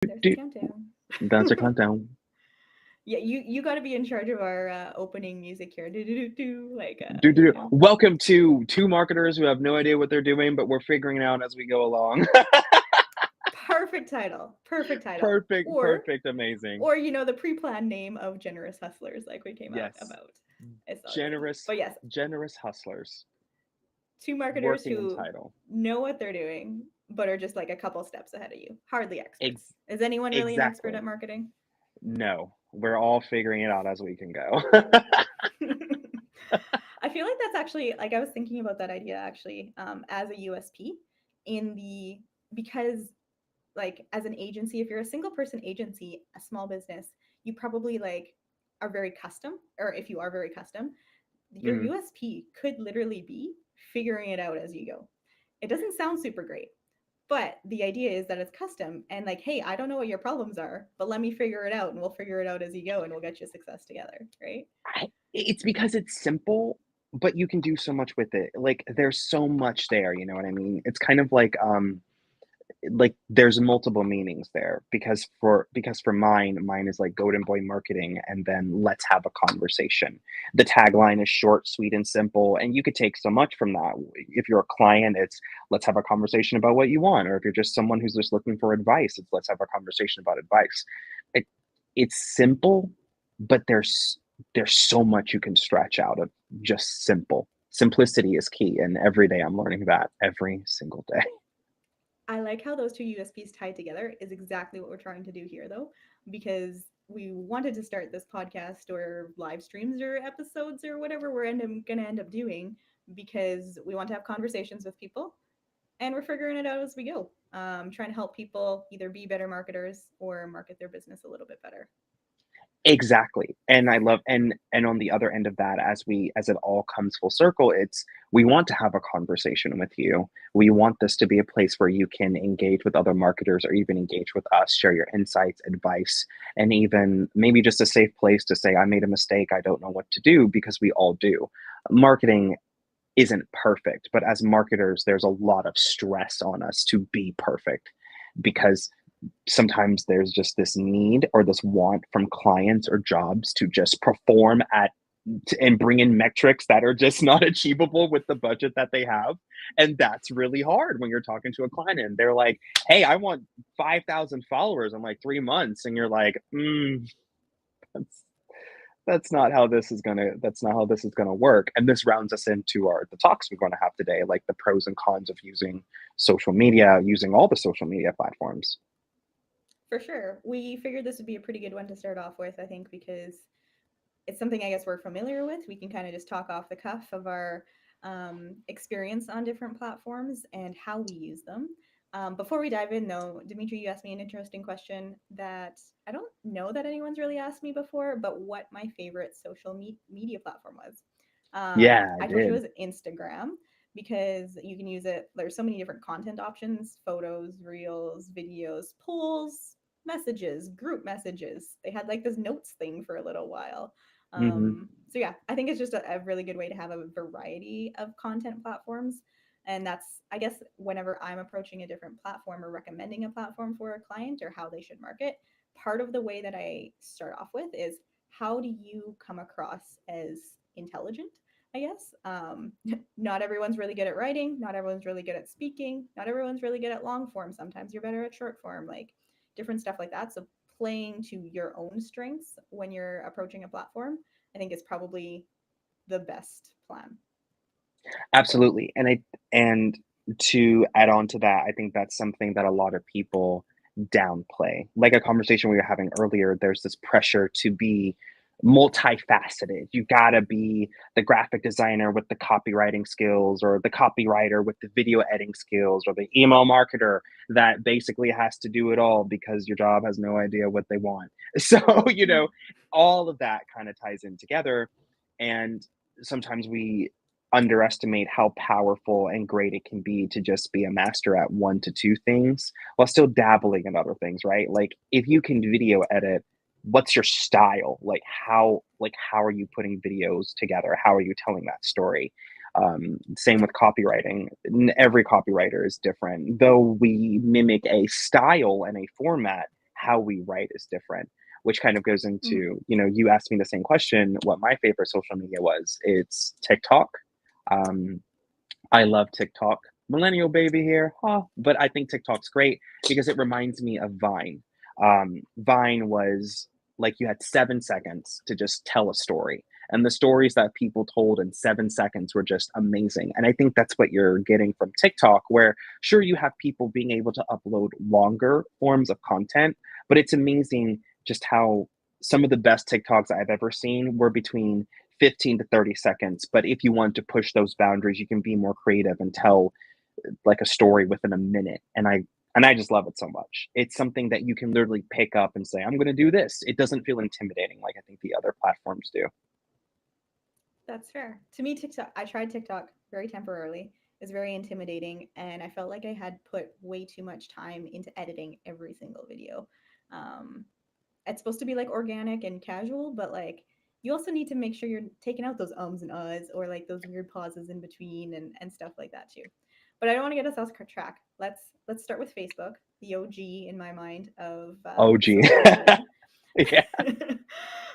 There's the Do countdown. That's a countdown. Yeah, you got to be in charge of our opening music here. Do do do do like Do. Welcome to two marketers who have no idea what they're doing, but we're figuring it out as we go along. perfect title. Perfect title. Perfect, Or perfect, amazing. the pre-planned name of Generous Hustlers like we came out Yes, about. It's all good. generous, But yes, generous hustlers. two marketers Working in who title. know what they're doing but are just like a couple steps ahead of you. Hardly experts. Ex- Is anyone really an expert exactly. at marketing? No, we're all figuring it out as we can go. I feel like that's actually like I was thinking about that idea actually as a USP in the because like as an agency, if you're a single person agency, a small business, you probably like are very custom, or if you are very custom, your Mhm. USP could literally be figuring it out as you go. It doesn't sound super great, but the idea is that it's custom and like, hey, I don't know what your problems are, but let me figure it out and we'll figure it out as you go and we'll get you success together, right? It's because it's simple, but you can do so much with it. Like there's so much there, you know what I mean? It's kind of like there's multiple meanings there because for mine is like golden boy marketing and then let's have a conversation. The tagline is short, sweet, and simple, and you could take so much from that. If you're a client, it's let's have a conversation about what you want, or if you're just someone who's just looking for advice, it's let's have a conversation about advice. it, it's simple, but there's so much you can stretch out of just simple. Simplicity is key, and every day I'm learning that every single day. I like how those two USPs tied together is exactly what we're trying to do here, though, because we wanted to start this podcast or live streams or episodes or whatever we're going to end up doing because we want to have conversations with people and we're figuring it out as we go. Trying to help people either be better marketers or market their business a little bit better. Exactly. And I love and on the other end of that, as it all comes full circle, it's we want to have a conversation with you. We want this to be a place where you can engage with other marketers or even engage with us, share your insights, advice, and even maybe just a safe place to say, I made a mistake, I don't know what to do, because we all do. Marketing isn't perfect, but as marketers, there's a lot of stress on us to be perfect because sometimes there's just this need or this want from clients or jobs to just perform at and bring in metrics that are just not achievable with the budget that they have. And that's really hard when you're talking to a client and they're like, hey, I want 5,000 followers in like 3 months. And you're like, that's, that's not how this is gonna work. And this rounds us into the talks we're going to have today, like the pros and cons of using social media, using all the social media platforms. For sure. We figured this would be a pretty good one to start off with, I think, because it's something I guess we're familiar with. We can kind of just talk off the cuff of our experience on different platforms and how we use them. Before we dive in, though, Dimitri, you asked me an interesting question that I don't know that anyone's really asked me before, but what my favorite social media platform was. Yeah, I I told you did. it was Instagram because you can use it. There's so many different content options: photos, reels, videos, polls, messages, group messages. They had like this notes thing for a little while. Hmm. So yeah, I think it's just a really good way to have a variety of content platforms. And that's, I guess, whenever I'm approaching a different platform or recommending a platform for a client or how they should market, part of the way that I start off with is how do you come across as intelligent? I guess. Not everyone's really good at writing. Not everyone's really good at speaking. Not everyone's really good at long form. Sometimes you're better at short form, like different stuff like that. So playing to your own strengths when you're approaching a platform, I think is probably the best plan. For Absolutely. And to add on to that, I think that's something that a lot of people downplay. Like a conversation we were having earlier, there's this pressure to be multifaceted. You gotta be the graphic designer with the copywriting skills, or the copywriter with the video editing skills, or the email marketer that basically has to do it all because your job has no idea what they want. So, all of that kind of ties in together. And sometimes we underestimate how powerful and great it can be to just be a master at one to two things while still dabbling in other things, right? Like if you can video edit, what's your style? Like how are you putting videos together? How are you telling that story? Same with copywriting. Every copywriter is different. Though we mimic a style and a format, how we write is different, which kind of goes Mhm. into, you asked me the same question, what my favorite social media was. It's TikTok. Um, I love TikTok. Millennial baby here, huh? But I think TikTok's great because it reminds me of Vine. Vine was like you had 7 seconds to just tell a story. And the stories that people told in 7 seconds were just amazing. And I think that's what you're getting from TikTok, where sure, you have people being able to upload longer forms of content, but it's amazing just how some of the best TikToks I've ever seen were between 15 to 30 seconds. But if you want to push those boundaries, you can be more creative and tell like a story within a minute. And I just love it so much. It's something that you can literally pick up and say, I'm going to do this. It doesn't feel intimidating like I think the other platforms do. That's fair. To me, TikTok, I tried TikTok very temporarily. It's very intimidating, and I felt like I had put way too much time into editing every single video. Um, it's supposed to be like organic and casual, but like you also need to make sure you're taking out those ums and uhs or like those weird pauses in between and stuff like that too. But I don't want to get us off track. Let's start with Facebook, the OG in my mind of OG. social media. Yeah.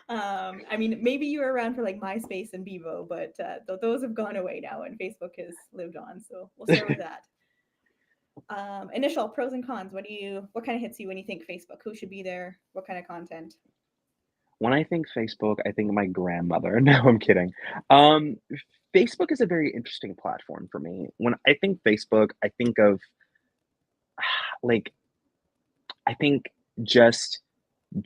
I mean, maybe you were around for like MySpace and Bebo, but those have gone away now, and Facebook has lived on. So we'll start with that. Initial pros and cons. What kind of hits you when you think Facebook? Who should be there? What kind of content? When I think Facebook, I think of my grandmother. No, I'm kidding. Um, Facebook is a very interesting platform for me. When I think Facebook, I think of like, I think just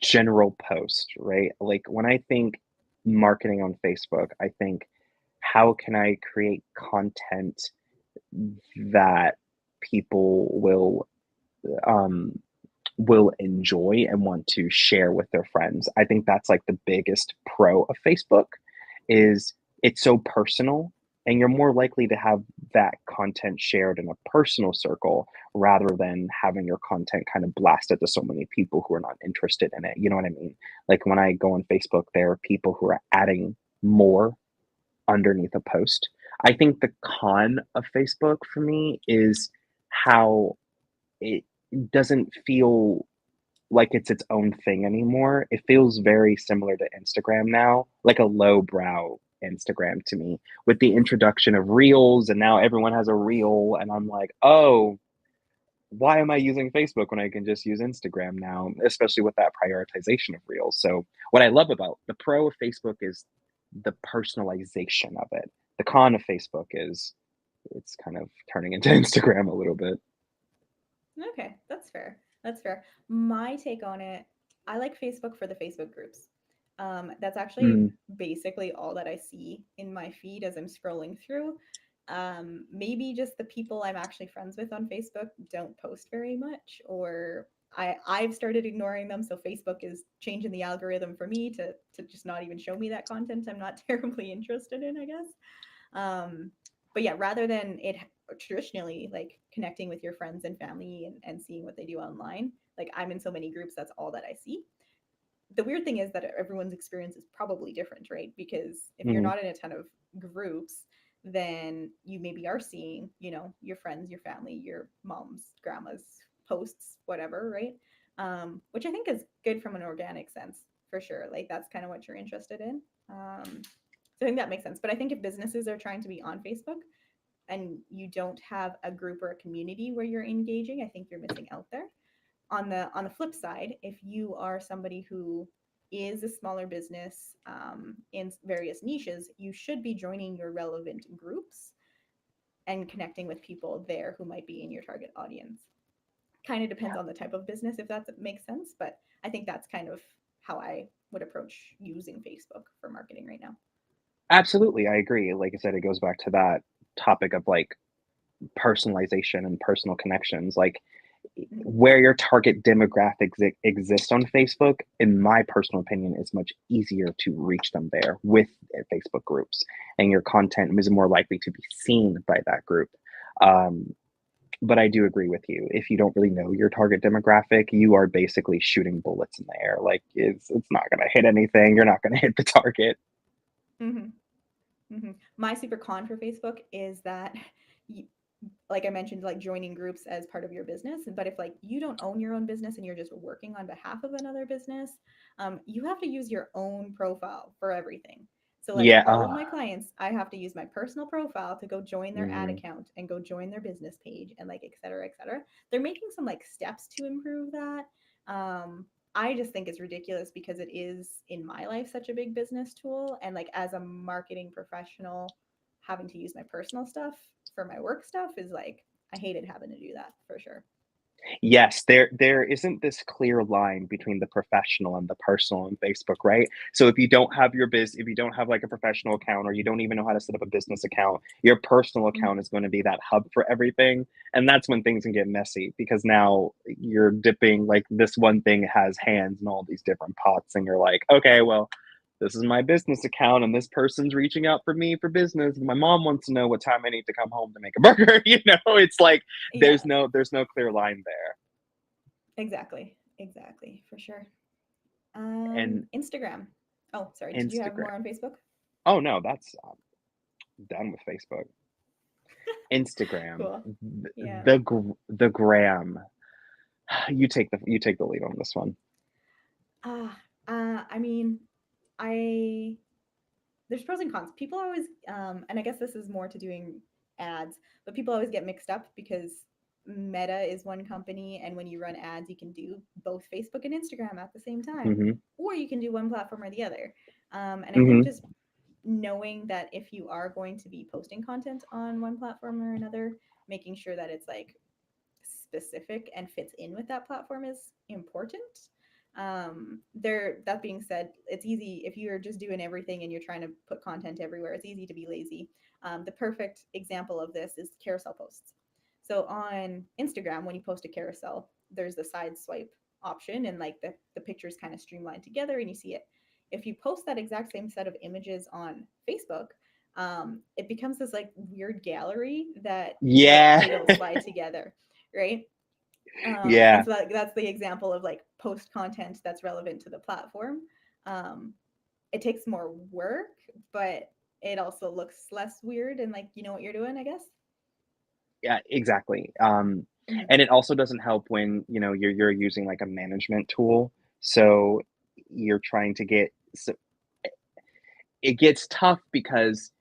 general post, right? Like when I think marketing on Facebook, I think how can I create content that people um will enjoy and want to share with their friends. I think that's like the biggest pro of Facebook is it's so personal and you're more likely to have that content shared in a personal circle rather than having your content kind of blasted to so many people who are not interested in it. You know what I mean? Like when I go on Facebook, there are people who are adding more underneath a post. I think the con of Facebook for me is how it doesn't feel like it's its own thing anymore. It feels very similar to Instagram now, like a lowbrow Instagram to me, with the introduction of reels, and now everyone has a reel, and I'm like, oh, why am I using Facebook when I can just use Instagram now, especially with that prioritization of reels? So, what I love about the pro of Facebook is the personalization of it. The con of Facebook is it's kind of turning into Instagram a little bit. Okay, that's fair. That's fair. My take on it, I like Facebook for the Facebook groups. That's actually Mm, basically all that I see in my feed as I'm scrolling through. Maybe just the people I'm actually friends with on Facebook don't post very much, or I've started ignoring them. So Facebook is changing the algorithm for me to just not even show me that content I'm not terribly interested in, I guess. But yeah, rather than it traditionally like connecting with your friends and family and seeing what they do online, like I'm in so many groups, that's all that I see. The weird thing is that everyone's experience is probably different, right? Because if you're mhm. not in a ton of groups, then you maybe are seeing, your friends, your family, your mom's, grandma's posts, whatever, right? Which I think is good from an organic sense for sure. Like that's kind of what you're interested in. So I think that makes sense. But I think if businesses are trying to be on Facebook and you don't have a group or a community where you're engaging, I think you're missing out there. On the flip side, if you are somebody who is a smaller business in various niches, you should be joining your relevant groups and connecting with people there who might be in your target audience. Kind of depends on the type of business, if that makes sense. But I think that's kind of how I would approach using Facebook for marketing right now. Absolutely, I agree. Like I said, it goes back to that topic of like personalization and personal connections. Like Mhm. where your target demographics exist on Facebook, in my personal opinion, is much easier to reach them there with Facebook groups, and your content is more likely to be seen by that group. Um, but I do agree with you. If you don't really know your target demographic, you are basically shooting bullets in the air. Like it's not going to hit anything. You're not going to hit the target. Mhm. My super con for Facebook is that like I mentioned, like joining groups as part of your business. But if like you don't own your own business and you're just working on behalf of another business, you have to use your own profile for everything. So like Yeah. all of my clients, I have to use my personal profile to go join their ad Mhm. account and go join their business page and like et cetera, et cetera. They're making some like steps to improve that. I just think it's ridiculous because it is in my life such a big business tool. And like as a marketing professional, having to use my personal stuff for my work stuff is like I hated having to do that for sure. Yes, there isn't this clear line between the professional and the personal on Facebook, right? So if you don't have like a professional account or you don't even know how to set up a business account, your personal Mhm. account is going to be that hub for everything. And that's when things can get messy because now you're dipping like this one thing has hands in all these different pots and you're like, okay, well, this is my business account and this person's reaching out for me for business. My mom wants to know what time I need to come home to make a burger. It's like Yeah, there's no clear line there. exactly. Exactly, for sure. And Instagram. Oh, sorry. Did you have Instagram. more on Facebook? Oh no, that's done with Facebook. Instagram, Cool. Yeah. the gram. You take the lead on this one. Ah, I mean, I there's pros and cons. People always, and I guess this is more to doing ads, but people always get mixed up because Meta is one company, and when you run ads, you can do both Facebook and Instagram at the same time, Hmm. or you can do one platform or the other. And I think Hmm. just knowing that if you are going to be posting content on one platform or another, making sure that it's like specific and fits in with that platform is important. There, that being said, it's easy if you're just doing everything and you're trying to put content everywhere, it's easy to be lazy. The perfect example of this is carousel posts. So on Instagram, when you post a carousel, there's the side swipe option and like the pictures kind of streamlined together and you see it. If you post that exact same set of images on Facebook, it becomes this like weird gallery that like Yeah. they don't slide together, right? And Yeah. so that's the example of like post content that's relevant to the platform. Um, it takes more work, but it also looks less weird and like you know what you're doing, I guess. Yeah, exactly. Mhm. And it also doesn't help when, you're using like a management tool. So you're trying to get so it gets tough because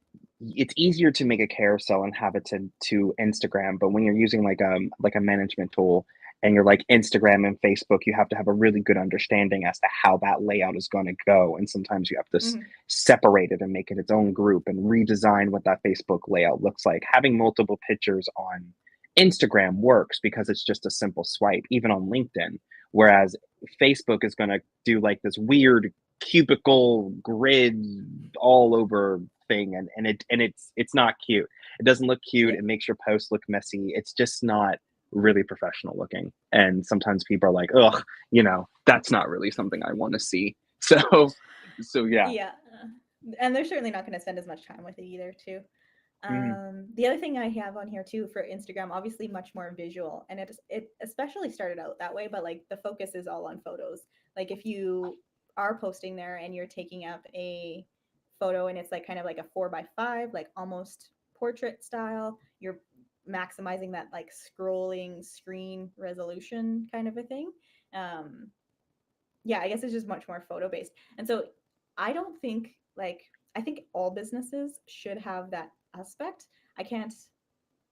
it's easier to make a carousel and have it to Instagram, but when you're using like a management tool and you're like Instagram and Facebook, you have to have a really good understanding as to how that layout is going to go. And sometimes you have to Mhm. separate it and make it its own group and redesign what that Facebook layout looks like. Having multiple pictures on Instagram works because it's just a simple swipe, even on LinkedIn. Whereas Facebook is going to do like this weird cubicle grid all over thing and it's not cute. It doesn't look cute. Yeah. It makes your post look messy. It's just not really professional looking. And sometimes people are like, ugh, that's not really something I want to see. So yeah. Yeah. And they're certainly not going to spend as much time with it either, too. Mhm. The other thing I have on here too for Instagram, obviously much more visual, and it especially started out that way, but like the focus is all on photos. Like if you are posting there and you're taking up a photo and it's like kind of like a 4 by 5, like almost portrait style, you're maximizing that like scrolling screen resolution kind of a thing. Um, yeah, I guess it's just much more photo based. And so I don't think like I think all businesses should have that aspect. I can't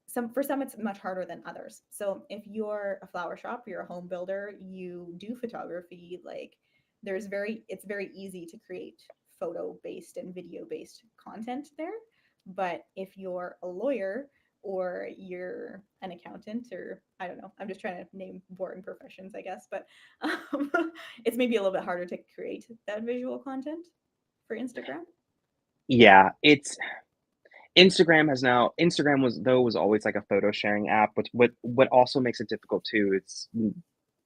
some for some it's much harder than others. So if you're a flower shop, you're a home builder, you do photography, like it's very easy to create photo based and video based content there. But if you're a lawyer or you're an accountant or I don't know, I'm just trying to name boring professions, I guess, but um, it's maybe a little bit harder to create that visual content for Instagram. Yeah, it's Instagram was always like a photo sharing app, but what also makes it difficult too, it's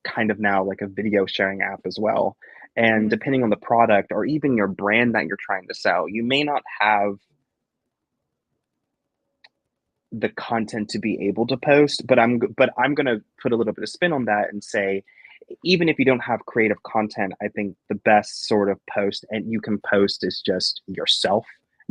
kind of now like a video sharing app as well. And Mm-hmm. depending on the product or even your brand that you're trying to sell, you may not have the content to be able to post, but I'm going to put a little bit of spin on that and say even if you don't have creative content, I think the best sort of post and you can post is just yourself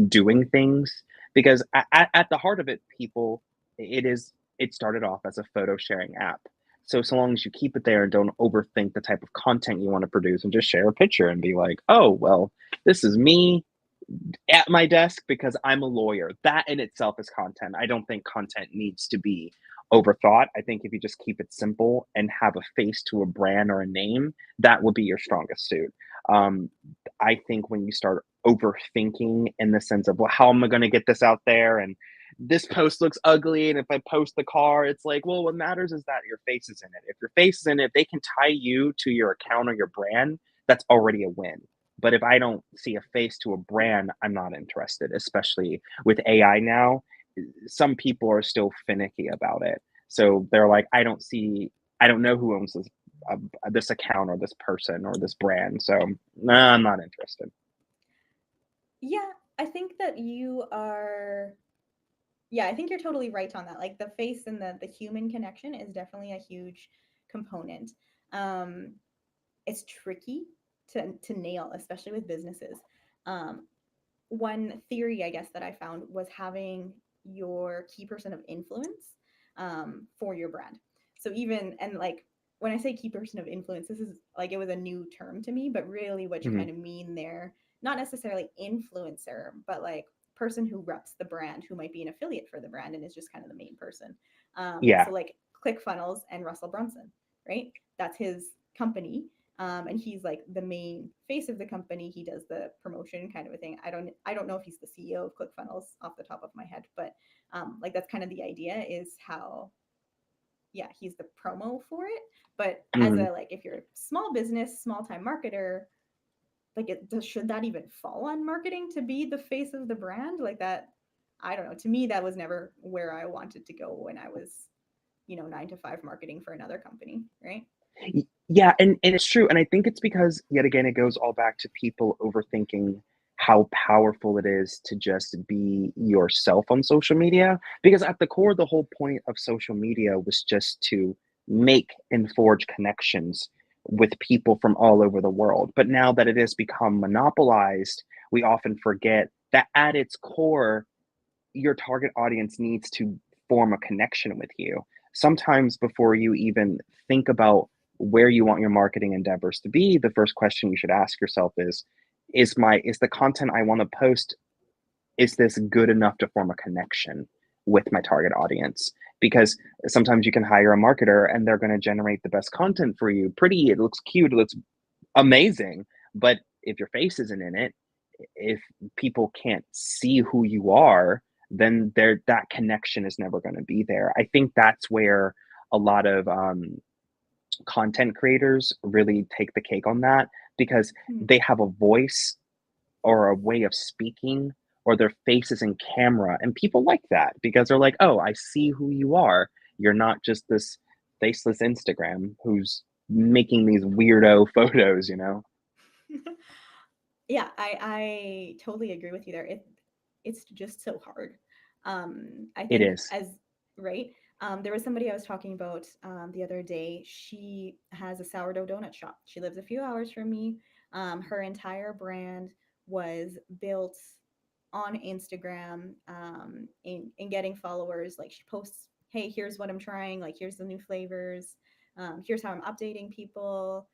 doing things because at the heart of it, people, it is it started off as a photo sharing app. So long as you keep it there and don't overthink the type of content you want to produce and just share a picture and be like, oh, well, this is me at my desk because I'm a lawyer. That in itself is content. I don't think content needs to be overthought. I think if you just keep it simple and have a face to a brand or a name, that would be your strongest suit. Um, I think when you start overthinking in the sense of, well, how am I going to get this out there? And this post looks ugly. And if I post the car, it's like, well, what matters is that your face is in it. If your face is in it, if they can tie you to your account or your brand, that's already a win. But if I don't see a face to a brand, I'm not interested, especially with AI now. Some people are still finicky about it. So they're like, I don't know who owns this account or this person or this brand. So nah, I'm not interested. Yeah, I think that you are. Yeah, I think you're totally right on that. Like the face and the human connection is definitely a huge component. Um, it's tricky to nail, especially with businesses. Um, One theory, I guess, that I found was having your key person of influence for your brand. So even and like when I say key person of influence, this is like it was a new term to me, but really what you kind Mhm. of mean there, not necessarily influencer, but like person who reps the brand, who might be an affiliate for the brand and is just kind of the main person. Yeah. So like ClickFunnels and Russell Brunson, right? That's his company, and he's like the main face of the company. He does the promotion kind of a thing. I don't know if he's the CEO of ClickFunnels off the top of my head, but like that's kind of the idea is how yeah he's the promo for it. But as Mhm. a like if you're a small business, small time marketer, like should that even fall on marketing to be the face of the brand like that? I don't know. To me, that was never where I wanted to go when I was 9 to 5 marketing for another company, right? Yeah, and it's true, and I think it's because, yet again, it goes all back to people overthinking how powerful it is to just be yourself on social media, because at the core, the whole point of social media was just to make and forge connections with people from all over the world. But now that it has become monopolized, we often forget that at its core, your target audience needs to form a connection with you. Sometimes before you even think about where you want your marketing endeavors to be, the first question you should ask yourself is the content I want to post, is this good enough to form a connection with my target audience? Because sometimes you can hire a marketer and they're going to generate the best content for you. Pretty, it looks cute, it looks amazing, but if your face isn't in it, if people can't see who you are, then that connection is never going to be there. I think that's where a lot of content creators really take the cake on that, because Hmm. they have a voice or a way of speaking, or their face is in camera, and people like that because they're like, oh, I see who you are. You're not just this faceless Instagram who's making these weirdo photos. Yeah, I totally agree with you there. It's just so hard. I It think is. as right. There was somebody I was talking about the other day. She has a sourdough donut shop. She lives a few hours from me. Her entire brand was built on Instagram, in getting followers. Like she posts, "Hey, here's what I'm trying. Like here's the new flavors. Here's how I'm updating people."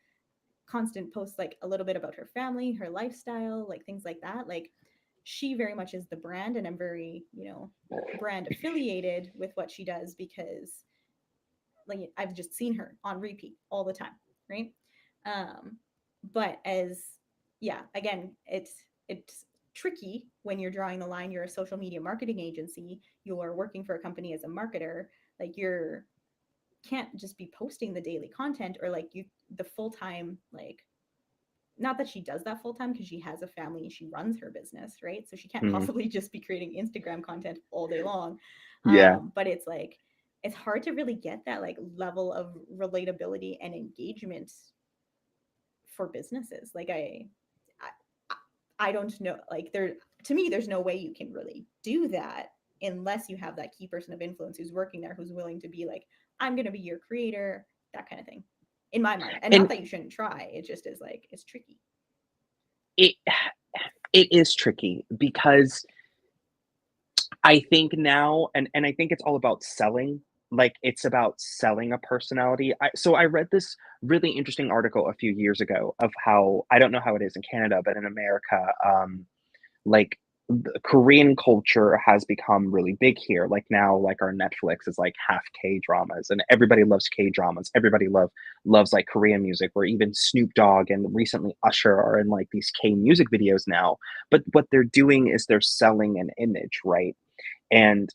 Constant posts like a little bit about her family, her lifestyle, like things like that. Like she very much is the brand, and I'm very, brand affiliated with what she does because like I've just seen her on repeat all the time, right? Um, but as yeah, again, it's tricky when you're drawing the line. You're a social media marketing agency. You're working for a company as a marketer. Like you're can't just be posting the daily content or like you the full time like not that she does that full time because she has a family and she runs her business, right? So she can't Mhm. possibly just be creating Instagram content all day long. Yeah. But it's like it's hard to really get that like level of relatability and engagement for businesses. Like I don't know. Like there to me, there's no way you can really do that unless you have that key person of influence who's working there, who's willing to be like, I'm gonna be your creator, that kind of thing. In my mind. And not And that you shouldn't try. It just is like it's tricky. it it is tricky because I think now, and I think it's all about selling. like it's about selling a personality. So I read this really interesting article a few years ago of how, I don't know how it is in Canada, but in America, like the Korean culture has become really big here. Like now, like our Netflix is like half K dramas, and everybody loves K dramas. Everybody loves like Korean music, or even Snoop Dogg and recently Usher are in like these K music videos now. But what they're doing is they're selling an image, right? And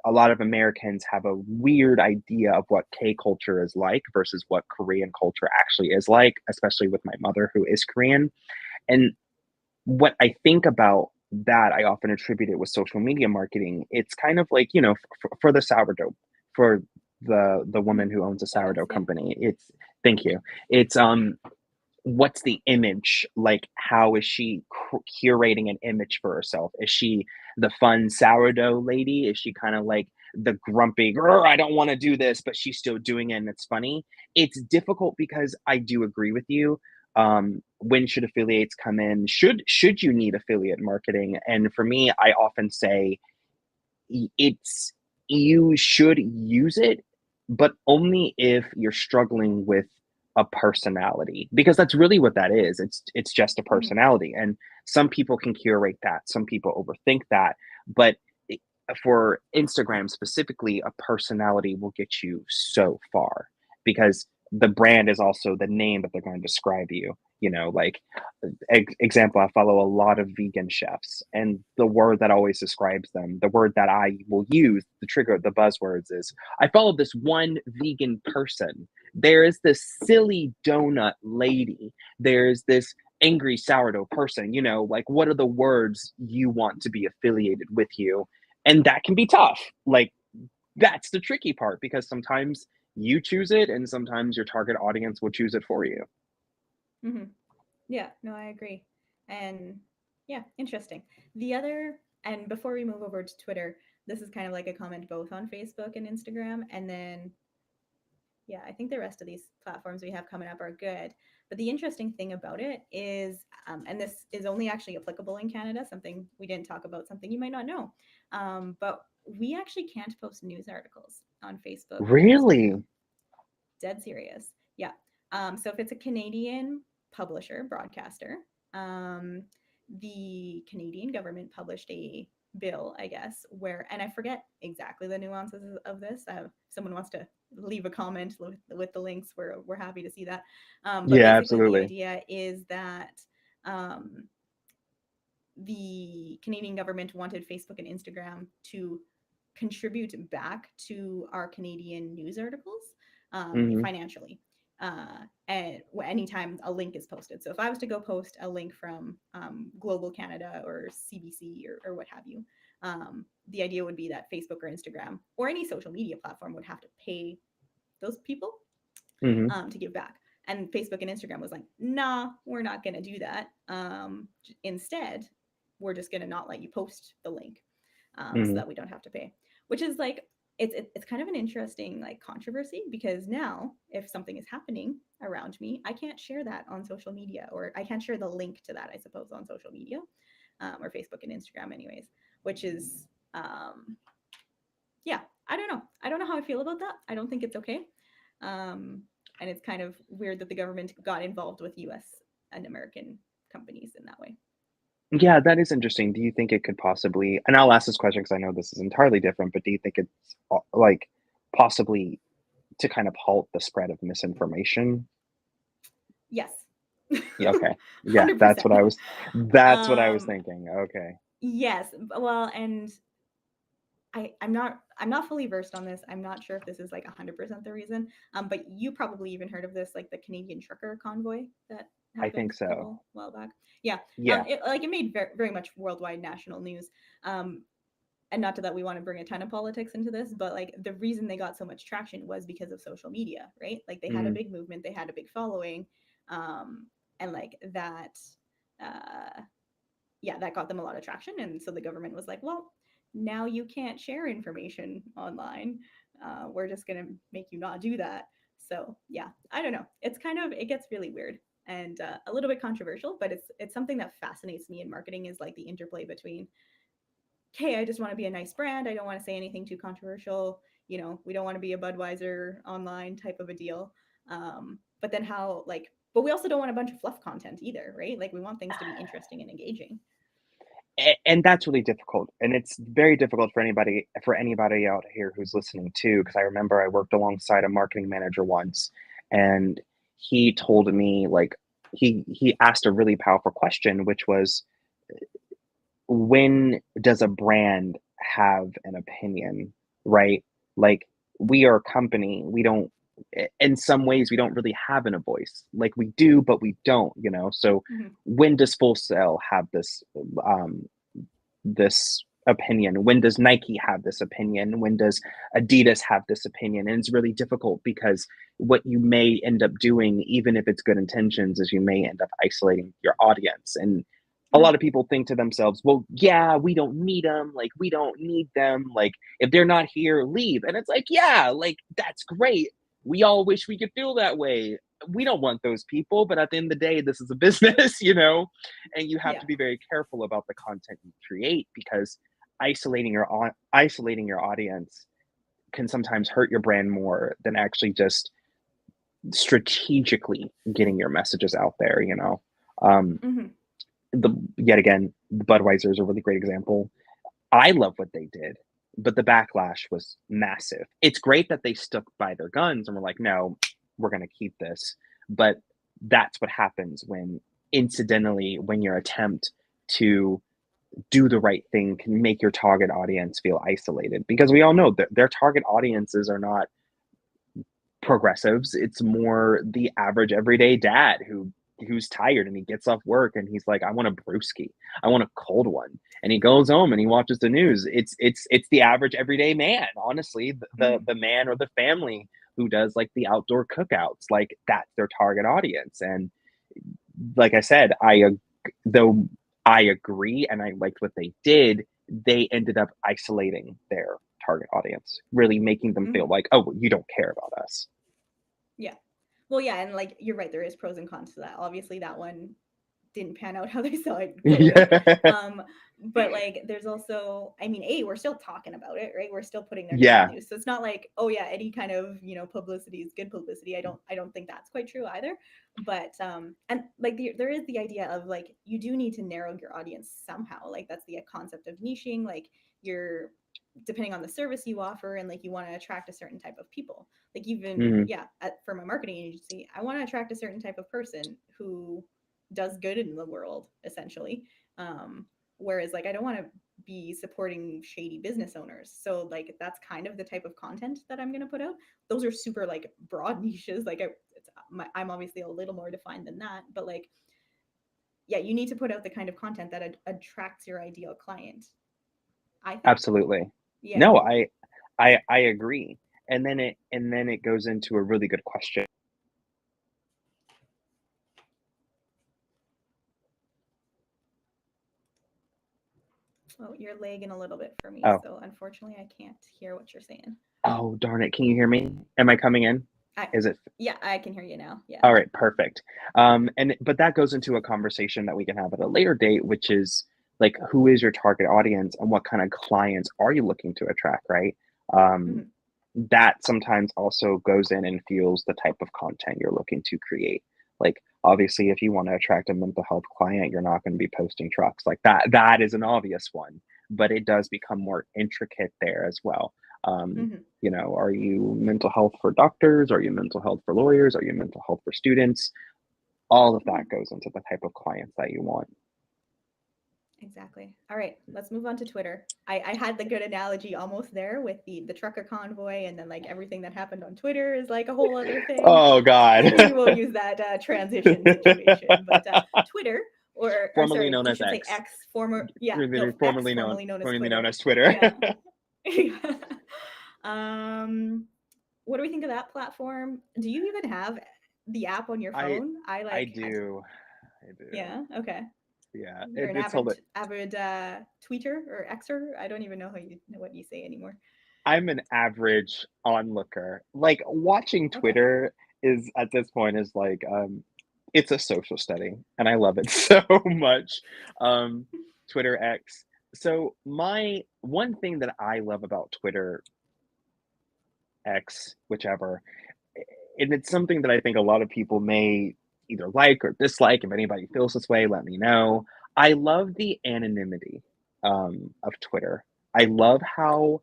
a lot of Americans have a weird idea of what K culture is like versus what Korean culture actually is like, especially with my mother who is Korean. And what I think about that, I often attribute it with social media marketing. It's kind of like, for the sourdough, for the woman Mhm. who owns a Donuts, sourdough yeah. company. It's Thank you. It's what's the image like? How is she curating an image for herself? Is she the fun sourdough lady? Is she kind of like the grumpy girl, I don't want to do this, but she's still doing it and it's funny? It's difficult because I do agree with you. When should affiliates come in? Should you need affiliate marketing? And for me, I often say it's you should use it, but only if you're struggling with a personality, because that's really what that is. It's just a Mhm. personality, and some people can curate that. Some people overthink that, but i- for Instagram specifically, a personality will get you so far because the brand is also the name that they're going to describe you. Like example, I follow a lot of vegan chefs, and the word that always describes them, the word that I will use, the trigger, the buzzwords is, I follow this one vegan person. There is this silly donut lady. There's this angry sourdough person. Like, what are the words you want to be affiliated with you? And that can be tough. Like, that's the tricky part because sometimes you choose it and sometimes your target audience will choose it for you. Mhm. Yeah, no, I agree. And yeah, interesting. The other, and before we move over to Twitter, this is kind of like a comment both on Facebook and Instagram. And then, yeah, I think the rest of these platforms we have coming up are good. But the interesting thing about it is, and this is only actually applicable in Canada, something we didn't talk about, something you might not know. But we actually can't post news articles on Facebook and Really? Instagram. Dead serious. Yeah. So if it's a Canadian publisher, broadcaster, um, the Canadian government published a bill, I guess, where, and I forget exactly the nuances of this. If someone wants to leave a comment with the links, we're happy to see that. But Yeah, basically, the absolutely. idea is that um, the Canadian government wanted Facebook and Instagram to contribute back to our Canadian news articles Mhm. financially. And anytime a link is posted. So if I was to go post a link from Global Canada or CBC or what have you, the idea would be that Facebook or Instagram or any social media platform would have to pay those people Mhm. to give back. And Facebook and Instagram was like, nah, we're not going to do that. Instead, we're just going to not let you post the link so Mhm. that we don't have to pay. Which is like, it's kind of an interesting like controversy because now if something is happening around me, I can't share that on social media, or I can't share the link to that, I suppose, on social media or Facebook and Instagram, anyways. Which is, yeah, I don't know. I don't know how I feel about that. I don't think it's okay. Um, and it's kind of weird that the government got involved with US and American companies in that way. Yeah, that is interesting. Do you think it could possibly, and I'll ask this question because I know this is entirely different, but do you think it's like possibly to kind of halt the spread of misinformation? Yes. Yeah, okay. Yeah, 100%. that's what I was Um, thinking. Okay. yes. Well, and I'm not fully versed on this. I'm not sure if this is like 100% the reason. But you probably even heard of this, like the Canadian trucker convoy that I think happened a so. couple while back. Yeah. Yeah. It made very much worldwide national news. Um, and not that we want to bring a ton of politics into this, but like the reason they got so much traction was because of social media, right? Like they had a Mhm. big movement, they had a big following, and like that, uh, yeah, that got them a lot of traction. And so the government was like, well, now you can't share information online. We're just gonna make you not do that. So yeah, I don't know. It's kind of, it gets really weird and a little bit controversial, but it's something that fascinates me in marketing, is like the interplay between, hey, I just want to be a nice brand. I don't want to say anything too controversial. we don't want to be a Budweiser online type of a deal. But then how, like, but we also don't want a bunch of fluff content either, right? Like we want things to be interesting and engaging. And that's really difficult, and it's very difficult for anybody out here who's listening too, because I remember I worked alongside a marketing manager once, and he told me, like, he asked a really powerful question, which was, when does a brand have an opinion, right? Like, we are a company, we don't, in some ways, we don't really have a voice. Like, we do, but we don't, So Hmm. when does Full Sail have um, this opinion? When does Nike have this opinion? When does Adidas have this opinion? And it's really difficult because what you may end up doing, even if it's good intentions, is you may end up isolating your audience. And a lot Hmm. of people think to themselves, well, yeah, we don't need them. Like, we don't need them. Like, if they're not here, leave. And it's like, yeah, like, that's great. We all wish we could feel that way. We don't want those people, but at the end of the day, this is a business, and you have Yeah. to be very careful about the content you create, because isolating your audience can sometimes hurt your brand more than actually just strategically getting your messages out there. Um, Hmm. yet again, Budweiser is a really great example. I love what they did, but the backlash was massive. It's great that they stuck by their guns and were like, no, we're going to keep this. But that's what happens when, incidentally, when your attempt to do the right thing can make your target audience feel isolated, because we all know that their target audiences are not progressives. It's more the average everyday dad who's tired and he gets off work and he's like, I want a brewski, I want a cold one, and he goes home and he watches the news. It's the average everyday man, honestly, Hmm. the man or the family who does like the outdoor cookouts. Like, that's their target audience. And like I said, though I agree and I liked what they did, they ended up isolating their target audience, really making them feel Hmm. like, oh, well, you don't care about us. Yeah. Well, yeah, and like you're right, there is pros and cons to that. Obviously, that one didn't pan out how they saw it going. Yeah. Um, but like there's also, I mean, we're still talking about it, right? We're still putting their name in the Yeah. news. So it's not like, oh yeah, any kind of, publicity is good publicity. I don't think that's quite true either. But and like there is the idea of like you do need to narrow your audience somehow. Like that's the concept of niching, like you're depending on the service you offer and like you want to attract a certain type of people. Like even Mhm. yeah, for my marketing agency, I want to attract a certain type of person who does good in the world essentially. Whereas like I don't want to be supporting shady business owners, so like that's kind of the type of content that I'm going to put out. Those are super like broad niches. Like I'm obviously a little more defined than that, but like yeah, you need to put out the kind of content that attracts your ideal client, I think. Absolutely. Yeah. No, I agree. And then it goes into a really good question. Oh, you're lagging a little bit for me, Oh, so unfortunately I can't hear what you're saying. oh, darn it. Can you hear me? Am I coming in? I Is it Yeah, I can hear you now. Yeah. all right? Perfect. And but that goes into a conversation that we can have at a later date, which is like, who is your target audience and what kind of clients are you looking to attract, right? Um, Hmm. that sometimes also goes in and fuels the type of content you're looking to create. Like, obviously, if you want to attract a mental health client, you're not going to be posting trucks like that. That is an obvious one, but it does become more intricate there as well. Um, Hmm. are you mental health for doctors? Are you mental health for lawyers? Are you mental health for students? All of that goes into the type of clients that you want. Exactly. All right, let's move on to Twitter. I had the good analogy almost there with the trucker convoy, and then like everything that happened on Twitter is like a whole other thing. Oh So God. maybe we won't use that transition situation. But Twitter, or Formerly sorry, known I as should say X. X, X, formerly known as Formerly known Twitter. as Twitter. Yeah. um, what do we think of that platform? Do you even have the app on your I phone? I I like, do. I do. yeah, okay. Yeah. You're an It's a avid tweeter or Xer. I don't even know how you know what you say anymore. I'm an average onlooker. Like, watching Okay. Twitter is, at this point, is like, it's a social study and I love it so much. Um Twitter X. So my one thing that I love about Twitter X, whichever. And it's something that I think a lot of people may either like or dislike. If anybody feels this way, let me know. I love the anonymity of Twitter. I love how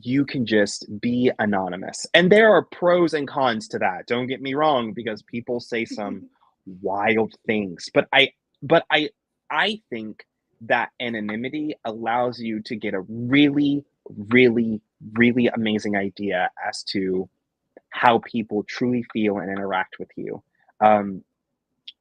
you can just be anonymous. And there are pros and cons to that. Don't get me wrong, because people say some wild things. But I think that anonymity allows you to get a really, really, really amazing idea as to how people truly feel and interact with you. Um,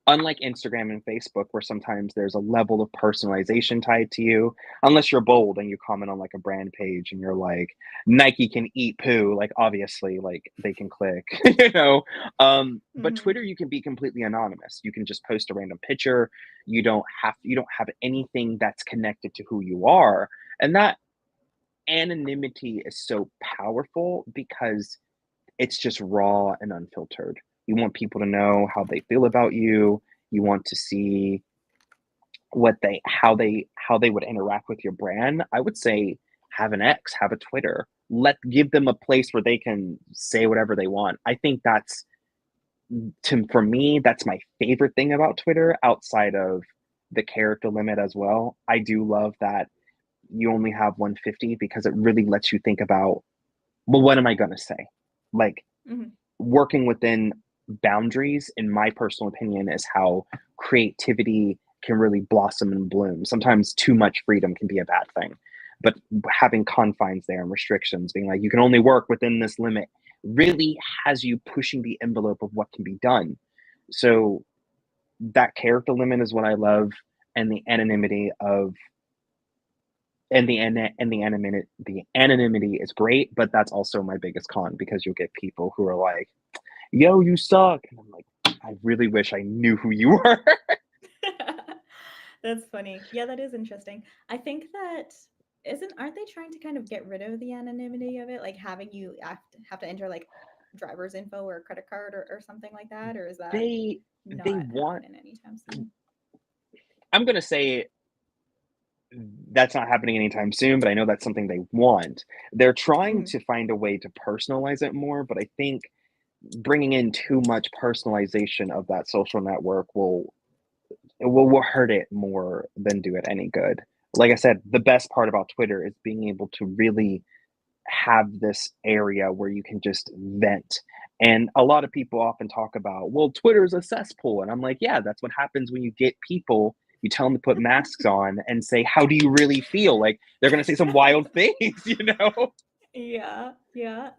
Unlike Instagram and Facebook, where sometimes there's a level of personalization tied to you, unless you're bold and you comment on like a brand page and you're like, Nike can eat poo, like obviously, like they can click, you know. But Hmm. Twitter, you can be completely anonymous. You can just post a random picture. You don't have anything that's connected to who you are. And that anonymity is so powerful because it's just raw and unfiltered. You want people to know how they feel about you. You want to see how they would interact with your brand. I would say have an X, have a Twitter. Give them a place where they can say whatever they want. I think that's for me, that's my favorite thing about Twitter outside of the character limit as well. I do love that you only have 150 because it really lets you think about, well, what am I going to say? Like, Hmm. working within boundaries, in my personal opinion, is how creativity can really blossom and bloom. Sometimes too much freedom can be a bad thing, but having confines there and restrictions, being like, you can only work within this limit, really has you pushing the envelope of what can be done. So that character limit is what I love, and the anonymity of the anonymity is great, but that's also my biggest con because you'll get people who are like, yo, you suck. And I'm like, I really wish I knew who you were. That's funny. Yeah, that is interesting. I think that aren't they trying to kind of get rid of the anonymity of it, like having you have to enter like driver's info or credit card or something like that, or is that They not want, happening anytime soon? I'm going to say that's not happening anytime soon, but I know that's something they want. They're trying Hmm. to find a way to personalize it more, but I think bringing in too much personalization of that social network will hurt it more than do it any good. Like I said, the best part about Twitter is being able to really have this area where you can just vent. And a lot of people often talk about, well, Twitter's a cesspool. And I'm like, yeah, that's what happens when you get people, you tell them to put masks on and say, how do you really feel? Like they're going to say some wild things, you know? Yeah, yeah.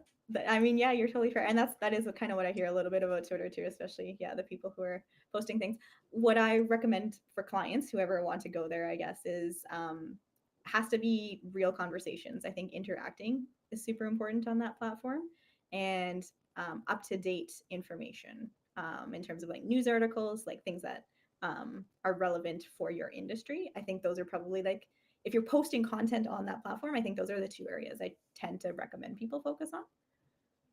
I mean, yeah, you're totally fair, and that is kind of what I hear a little bit about Twitter too, especially yeah, the people who are posting things. What I recommend for clients, whoever want to go there, I guess, is has to be real conversations. I think interacting is super important on that platform, and up to date information in terms of like news articles, like things that are relevant for your industry. I think those are probably like if you're posting content on that platform, I think those are the two areas I tend to recommend people focus on.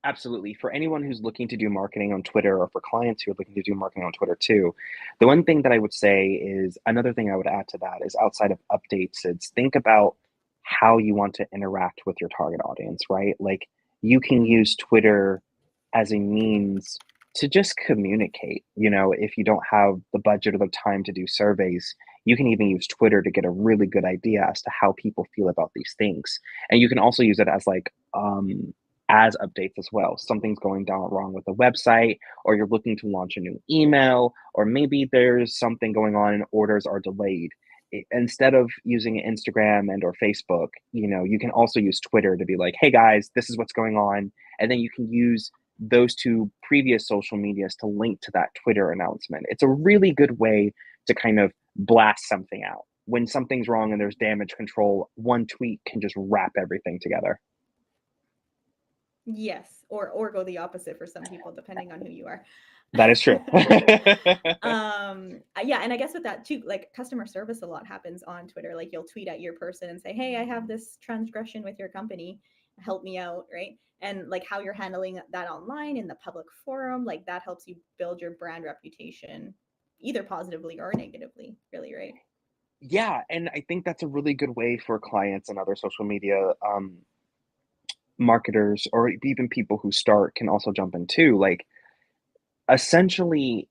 Absolutely. For anyone who's looking to do marketing on Twitter or for clients who are looking to do marketing on Twitter too, the one thing that I would say is another thing I would add to that is outside of updates, it's think about how you want to interact with your target audience, right? Like you can Mm-hmm. use Twitter as a means to just communicate. You know, if you don't have the budget or the time to do surveys, you can even use Twitter to get a really good idea as to how people feel about these things. And you can also use it as updates as well. Something's going down wrong with the website, or you're looking to launch a new email, or maybe there's something going on and orders are delayed. Instead of using Instagram and or Facebook, you know, you can also use Twitter to be like, hey guys, this is what's going on. And then you can use those two previous social medias to link to that Twitter announcement. It's a really good way to kind of blast something out. When something's wrong and there's damage control, one tweet can just wrap everything together. Yes, or go the opposite for some people, depending on who you are. That is true. Yeah, and I guess with that too, like customer service, a lot happens on Twitter. Like you'll tweet at your person and say, "Hey, I have this transgression with your company, help me out," right? And like how you're handling that online in the public forum, like that helps you build your brand reputation, either positively or negatively, really, right? Yeah, and I think that's a really good way for clients and other social media marketers or even people who start can also jump in too. Like, essentially,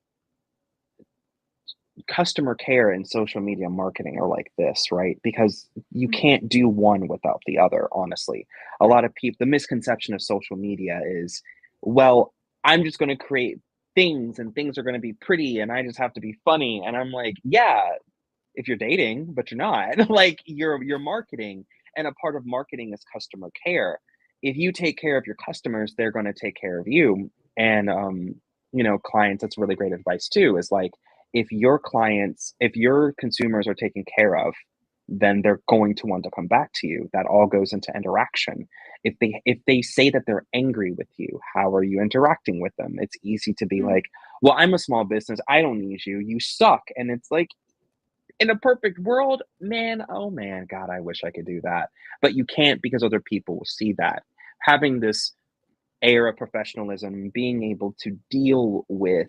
customer care and social media marketing are like this, right? Because you Mhm. can't do one without the other, honestly. A lot of people, the misconception of social media is, well, I'm just going to create things and things are going to be pretty and I just have to be funny. And I'm like, yeah, if you're dating, but you're not, like you're marketing. And a part of marketing is customer care. If you take care of your customers, they're going to take care of you. And clients, that's really great advice too, is like if your consumers are taken care of, then they're going to want to come back to you. That all goes into interaction. If they say that they're angry with you, how are you interacting with them? It's easy to be Mhm. like, well, I'm a small business, I don't need you, you suck. And it's like, in a perfect world, man, oh man, God, I wish I could do that. But you can't because other people will see that. Having this air of professionalism, being able to deal with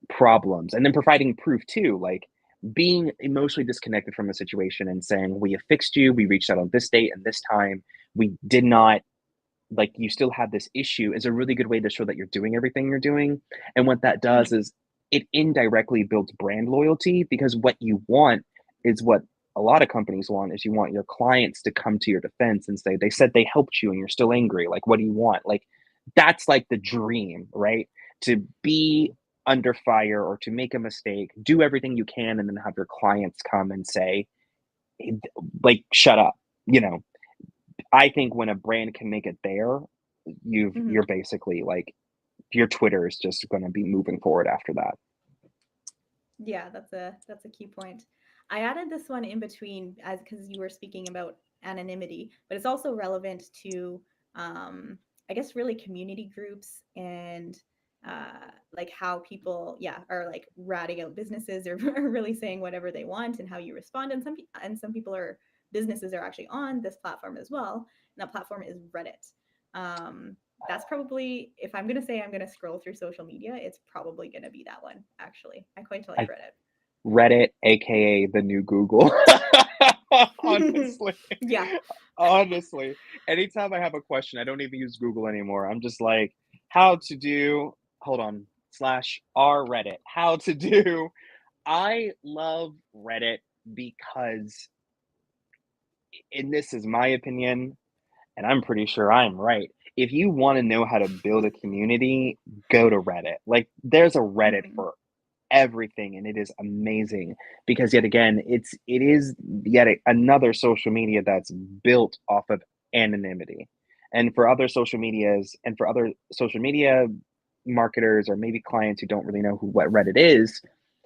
problems, and then providing proof too, like being emotionally disconnected from a situation and saying, we have fixed you, we reached out on this date and this time, we did not, like, you still have this issue, is a really good way to show that you're doing everything you're doing. And what that does Mhm. is it indirectly builds brand loyalty, because what you want is what a lot of companies want, is you want your clients to come to your defense and say, they said they helped you and you're still angry, like, what do you want? Like, that's like the dream, right? To be under fire or to make a mistake, do everything you can, and then have your clients come and say, "Hey, like, shut up," you know. I think when a brand can make it there, Mhm. you're basically like, your Twitter is just gonna be moving forward after that. Yeah, that's a key point. I added this one in between as because you were speaking about anonymity, but it's also relevant to um, I guess really community groups and like how people, yeah, are like ratting out businesses or are really saying whatever they want and how you respond. And some people are businesses are actually on this platform as well, and that platform is Reddit. Um, that's probably, if I'm gonna say I'm gonna scroll through social media, it's probably gonna be that one. Actually, I quite like I Reddit. Reddit, AKA the new Google. Honestly, Yeah. honestly, anytime I have a question, I don't even use Google anymore. I'm just like, how to do, hold on, slash r Reddit, how to do. I love Reddit because, and this is my opinion, and I'm pretty sure I'm right. If you want to know how to build a community, go to Reddit. Like, there's a Reddit Mhm. for everything, and it is amazing because, yet again, it is yet another social media that's built off of anonymity. And for other social medias, and for other social media marketers or maybe clients who don't really know what Reddit is,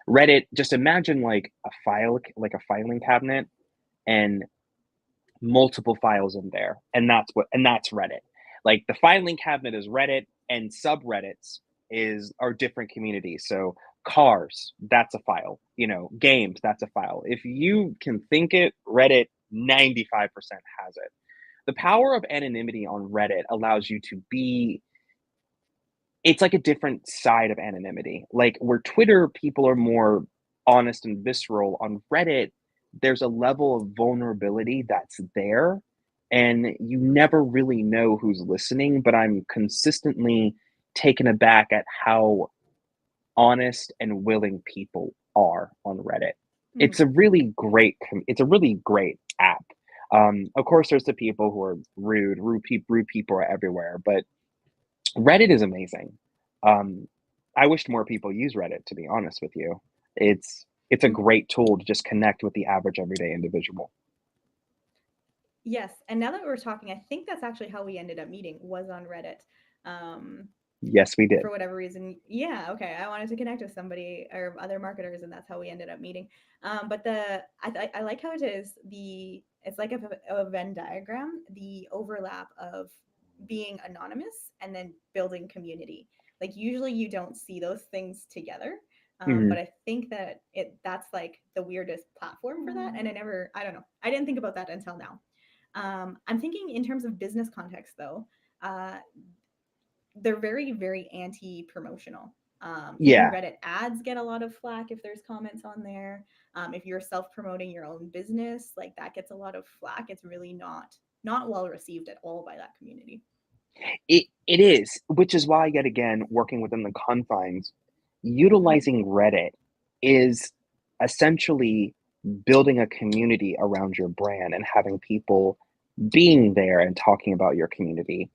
Reddit, just imagine like a filing cabinet, and multiple files in there, and that's Reddit. Like, the filing cabinet is Reddit, and subreddits are different communities. So cars, that's a file. Games, that's a file. If you can think it, Reddit 95% has it. The power of anonymity on Reddit allows you to be, it's like a different side of anonymity. Like, where Twitter people are more honest and visceral, on Reddit, there's a level of vulnerability that's there, and you never really know who's listening. But I'm consistently taken aback at how honest and willing people are on Reddit. It's Mhm. a really great, it's a really great app. Of course, there's the people who are rude. Rude people are everywhere, but Reddit is amazing. Um, I wish more people use Reddit, to be honest with you. It's a Mhm. great tool to just connect with the average everyday individual. Yes, and now that we're talking, I think that's actually how we ended up meeting was on Reddit. Um, Yes, we for did. whatever reason, yeah, okay. I wanted to connect with somebody or other marketers, and that's how we ended up meeting. But I like how it is it's like a Venn diagram, the overlap of being anonymous and then building community. Like usually you don't see those things together. But Mhm. I think that that's like the weirdest platform for that. And I don't know. I didn't think about that until now. I'm thinking in terms of business context though. Uh, they're very, very anti-promotional. Even Yeah. Reddit ads get a lot of flack if there's comments on there. If you're self-promoting your own business, like that gets a lot of flack. It's really not well received at all by that community. It is, which is why, yet again, working within the confines, Mhm. utilizing Reddit is essentially building a community around your brand and having people being there and talking about your community.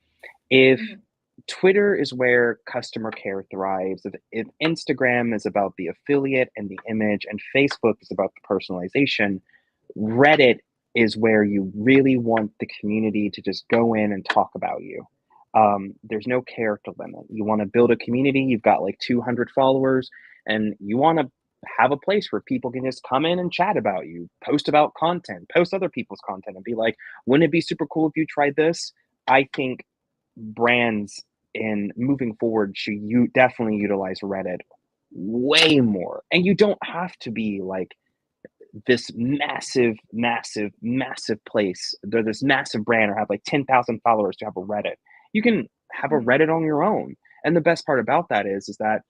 If Mhm. Twitter is where customer care thrives, if Instagram is about the affiliate and the image, and Facebook is about the personalization, Reddit is where you really want the community to just go in and talk about you. There's no character limit. You want to build a community, you've got like 200 followers, and you want to have a place where people can just come in and chat about you, post about content, post other people's content, and be like, wouldn't it be super cool if you tried this? I think brands in moving forward should you definitely utilize Reddit way more. And you don't have to be like this massive, massive, massive place. They're this massive brand or have like 10,000 followers to have a Reddit. You can have a Mhm. Reddit on your own. And the best part about that is that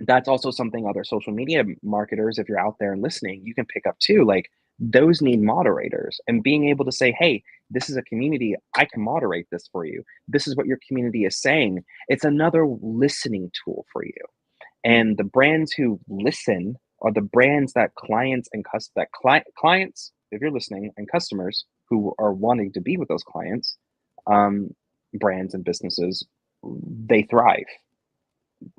that's also something other social media marketers, if you're out there and listening, you can pick up too. Like those need moderators and being able to say, hey, this is a community. I can moderate this for you. This is what your community is saying. It's another listening tool for you. Mhm. And the brands who listen are the brands that clients and clients, if you're listening, and customers who are wanting to be with those clients, um, brands and businesses, they thrive.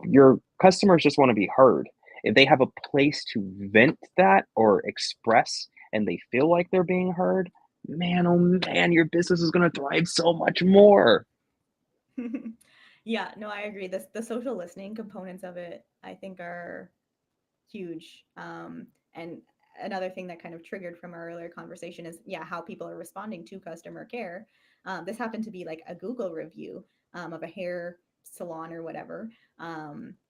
Your customers just want to be heard. If they have a place to vent that or express and they feel like they're being heard, man, oh man, your business is going to thrive so much more. Yeah, no, I agree. The social listening components of it, I think, are huge. And another thing that kind of triggered from our earlier conversation is, yeah, how people are responding to customer care. This happened to be like a Google review of a hair salon or whatever,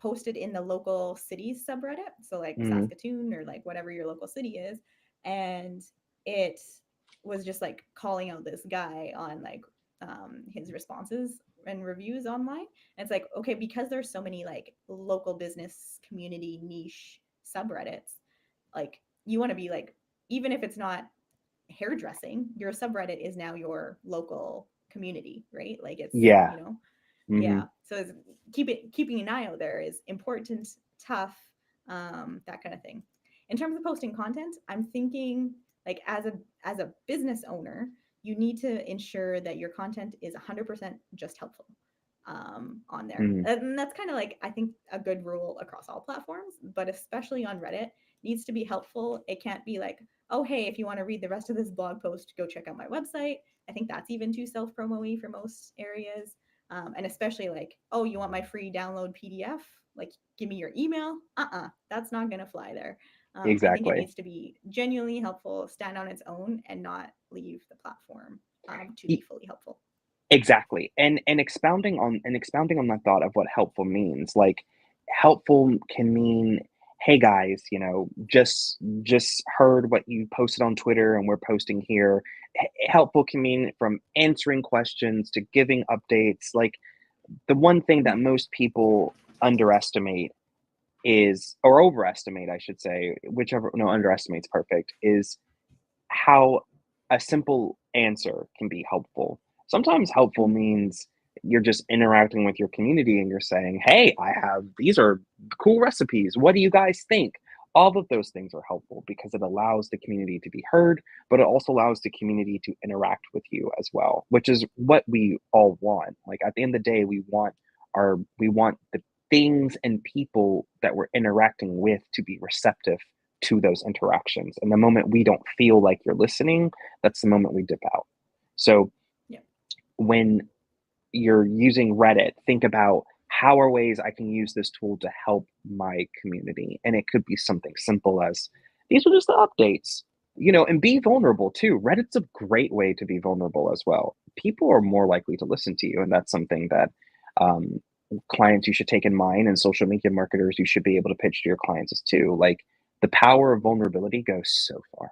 posted in the local cities subreddit. So, like Mm, Saskatoon or like whatever your local city is. And it was just like calling out this guy on like his responses and reviews online. And it's like, okay, because there's so many like local business community niche subreddits, like you want to be like, even if it's not hairdressing, your subreddit is now your local community, right? Like it's, yeah. you know, Hmm. yeah. So it's, keeping an eye out there is important, tough, that kind of thing. In terms of posting content, I'm thinking like as a business owner, you need to ensure that your content is 100% just helpful on there. Hmm. And that's kind of like I think a good rule across all platforms, but especially on Reddit, needs to be helpful. It can't be like, oh hey, if you want to read the rest of this blog post, go check out my website. I think that's even too self promo-y for most areas. And especially like, oh, you want my free download PDF? Like, give me your email. That's not gonna fly there. I think it Exactly. needs to be genuinely helpful, stand on its own, and not leave the platform to be E- fully helpful. Exactly. And expounding on that thought of what helpful means, like helpful can mean, hey guys, just heard what you posted on Twitter and we're posting here. Helpful can mean from answering questions to giving updates. Like the one thing that Mhm. most people underestimate is, or overestimate, I should say, whichever, no, underestimate's perfect, is how a simple answer can be helpful. Sometimes helpful Mhm. means you're just interacting with your community and you're saying, hey, I have these are cool recipes. What do you guys think? All of those things are helpful because it allows the community to be heard, but it also allows the community to interact with you as well, which is what we all want. Like at the end of the day, we want the things and people that we're interacting with to be receptive to those interactions. And the moment we don't feel like you're listening, that's the moment we dip out. So Yeah. when you're using Reddit, think about how are ways I can use this tool to help my community. And it could be something simple as these are just the updates, and be vulnerable too. Reddit's a great way to be vulnerable as well. People are more likely to listen to you. And that's something that um, clients you should take in mind, and social media marketers you should be able to pitch to your clients as too. Like the power of vulnerability goes so far.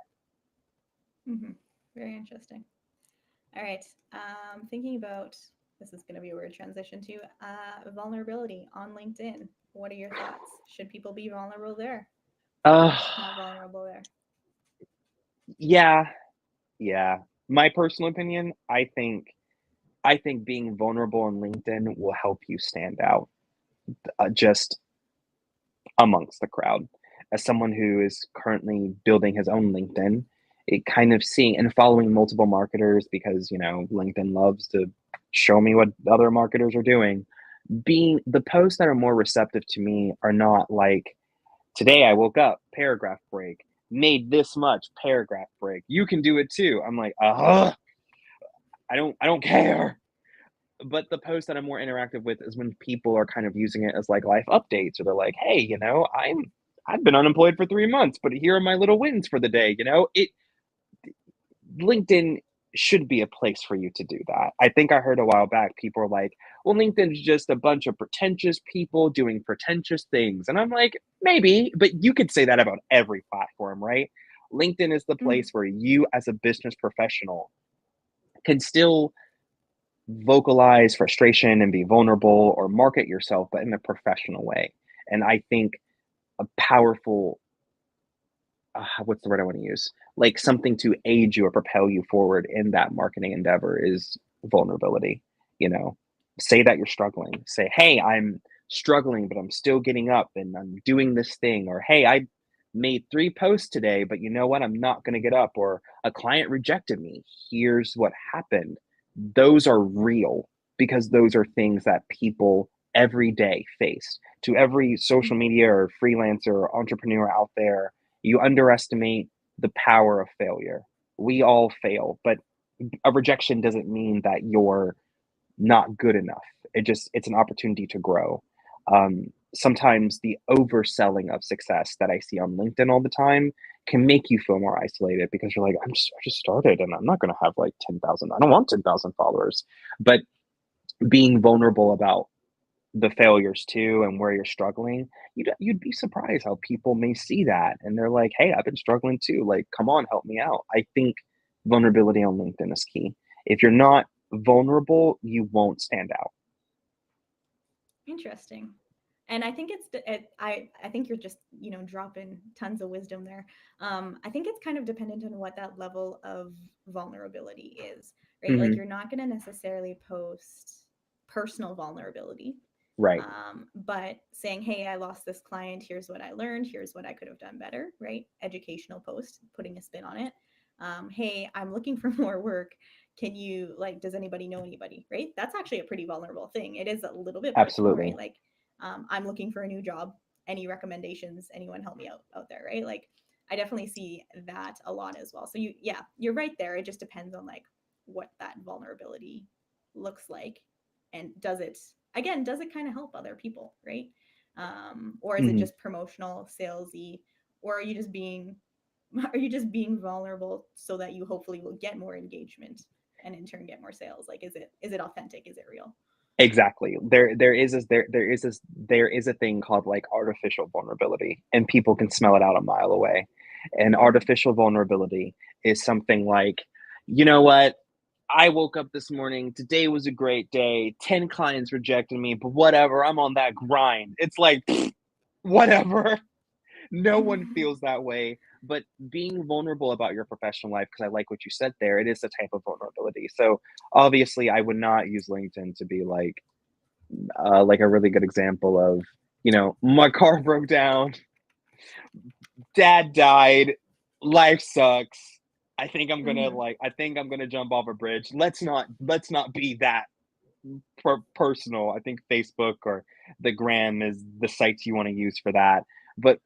Hmm. Very interesting. All right. Thinking about this is going to be a weird transition to vulnerability on LinkedIn. What are your thoughts? Should people be vulnerable there? Uh, Not vulnerable there. yeah, yeah. My personal opinion, I think I think being vulnerable on LinkedIn will help you stand out, just amongst the crowd. As someone who is currently building his own LinkedIn, it kind of seeing and following multiple marketers, because LinkedIn loves to show me what other marketers are doing. Being the posts that are more receptive to me are not like, today I woke up, paragraph break, made this much, paragraph break. You can do it too. I'm like, I don't care. But the posts that I'm more interactive with is when people are kind of using it as like life updates, or they're like, hey, I've been unemployed for 3 months, but here are my little wins for the day. LinkedIn should be a place for you to do that. I think I heard a while back people are like, well, LinkedIn's just a bunch of pretentious people doing pretentious things. And I'm like, maybe, but you could say that about every platform, right? LinkedIn is the Mhm. place where you as a business professional can still vocalize frustration and be vulnerable, or market yourself, but in a professional way. And I think a powerful, what's the word I want to use? Like something to aid you or propel you forward in that marketing endeavor is vulnerability. You know, say that you're struggling. Say, hey, I'm struggling, but I'm still getting up and I'm doing this thing. Or, hey, I made 3 posts today, but you know what? I'm not going to get up. Or a client rejected me. Here's what happened. Those are real, because those are things that people every day face. To every social media or freelancer or entrepreneur out there, you underestimate the power of failure. We all fail, but a rejection doesn't mean that you're not good enough. It's an opportunity to grow. Sometimes the overselling of success that I see on LinkedIn all the time can make you feel more isolated, because you're like, I just started and I'm not going to have like 10,000. I don't want 10,000 followers. But being vulnerable about the failures too, and where you're struggling, you'd be surprised how people may see that and they're like, hey, I've been struggling too, like, come on, help me out. I think vulnerability on LinkedIn is key. If you're not vulnerable, you won't stand out. Interesting. And I think I think you're just, dropping tons of wisdom there. I think it's kind of dependent on what that level of vulnerability is, right? Like Hmm. you're not going to necessarily post personal vulnerability, Right. but saying, hey, I lost this client, here's what I learned, here's what I could have done better, right? Educational post, putting a spin on it. Hey, I'm looking for more work, can you, like, does anybody know anybody, right? That's actually a pretty vulnerable thing. It is a little bit personal, right? Absolutely. Like, I'm looking for a new job, any recommendations, anyone help me out there, right? Like, I definitely see that a lot as well. So yeah, you're right there. It just depends on like what that vulnerability looks like, and does it kind of help other people, right? Or is it Hmm. just promotional, salesy, or are you just being vulnerable so that you hopefully will get more engagement and in turn get more sales? Like, is it authentic? Is it real? Exactly. There is a thing called like artificial vulnerability, and people can smell it out a mile away. And Mm-hmm. artificial vulnerability is something like, you know what? I woke up this morning. Today was a great day. 10 clients rejected me, but whatever. I'm on that grind. It's like, whatever. No one feels that way. But being vulnerable about your professional life, because I like what you said there, it is a type of vulnerability. So obviously, I would not use LinkedIn to be like a really good example of, my car broke down, dad died, life sucks. Mm-hmm. I think I'm gonna jump off a bridge. Let's not be that personal. I think Facebook or the gram is the sites you want to use for that. But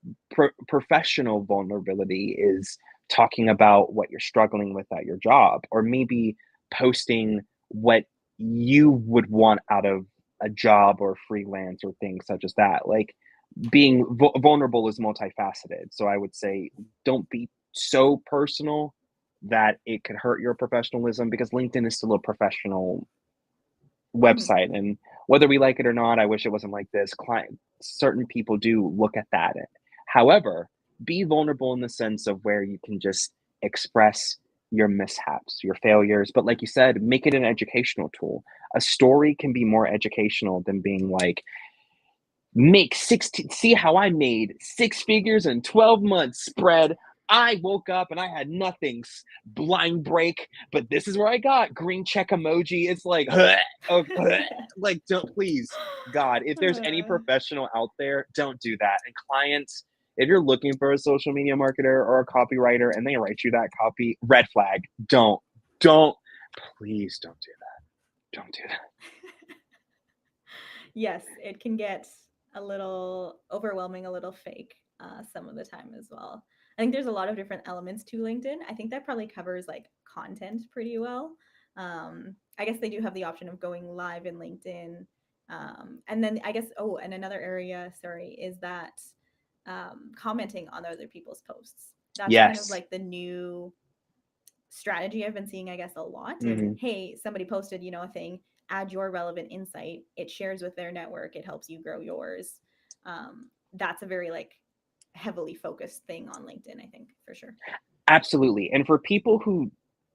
professional vulnerability is talking about what you're struggling with at your job, or maybe posting what you would want out of a job or freelance or things such as that. Like, being vulnerable is multifaceted. So I would say, don't be so personal that it could hurt your professionalism, because LinkedIn is still a professional Mm-hmm. website. And whether we like it or not, I wish it wasn't like this. Certain people do look at that. However, be vulnerable in the sense of where you can just express your mishaps, your failures. But like you said, make it an educational tool. A story can be more educational than being like, make 16, see how I made 6 figures in 12 months, spread I woke up and I had nothing, blind break, but this is where I got green check emoji. It's like, oh, like, don't, please, God, if there's any Uh, professional out there, don't do that. And clients, if you're looking for a social media marketer or a copywriter and they write you that copy, red flag. Don't, please don't do that. Don't do that. yes, it can get a little overwhelming, a little fake some of the time as well. I think there's a lot of different elements to LinkedIn. I think that probably covers like content pretty well. I guess they do have the option of going live in LinkedIn. And then I guess, oh, and another area, sorry, is that commenting on other people's posts. That's kind of Yes. like the new strategy I've been seeing, I guess, a lot is, Hmm. hey, somebody posted, a thing, add your relevant insight. It shares with their network. It helps you grow yours. That's a very like heavily focused thing on LinkedIn, I think, for sure. Absolutely. And for people who,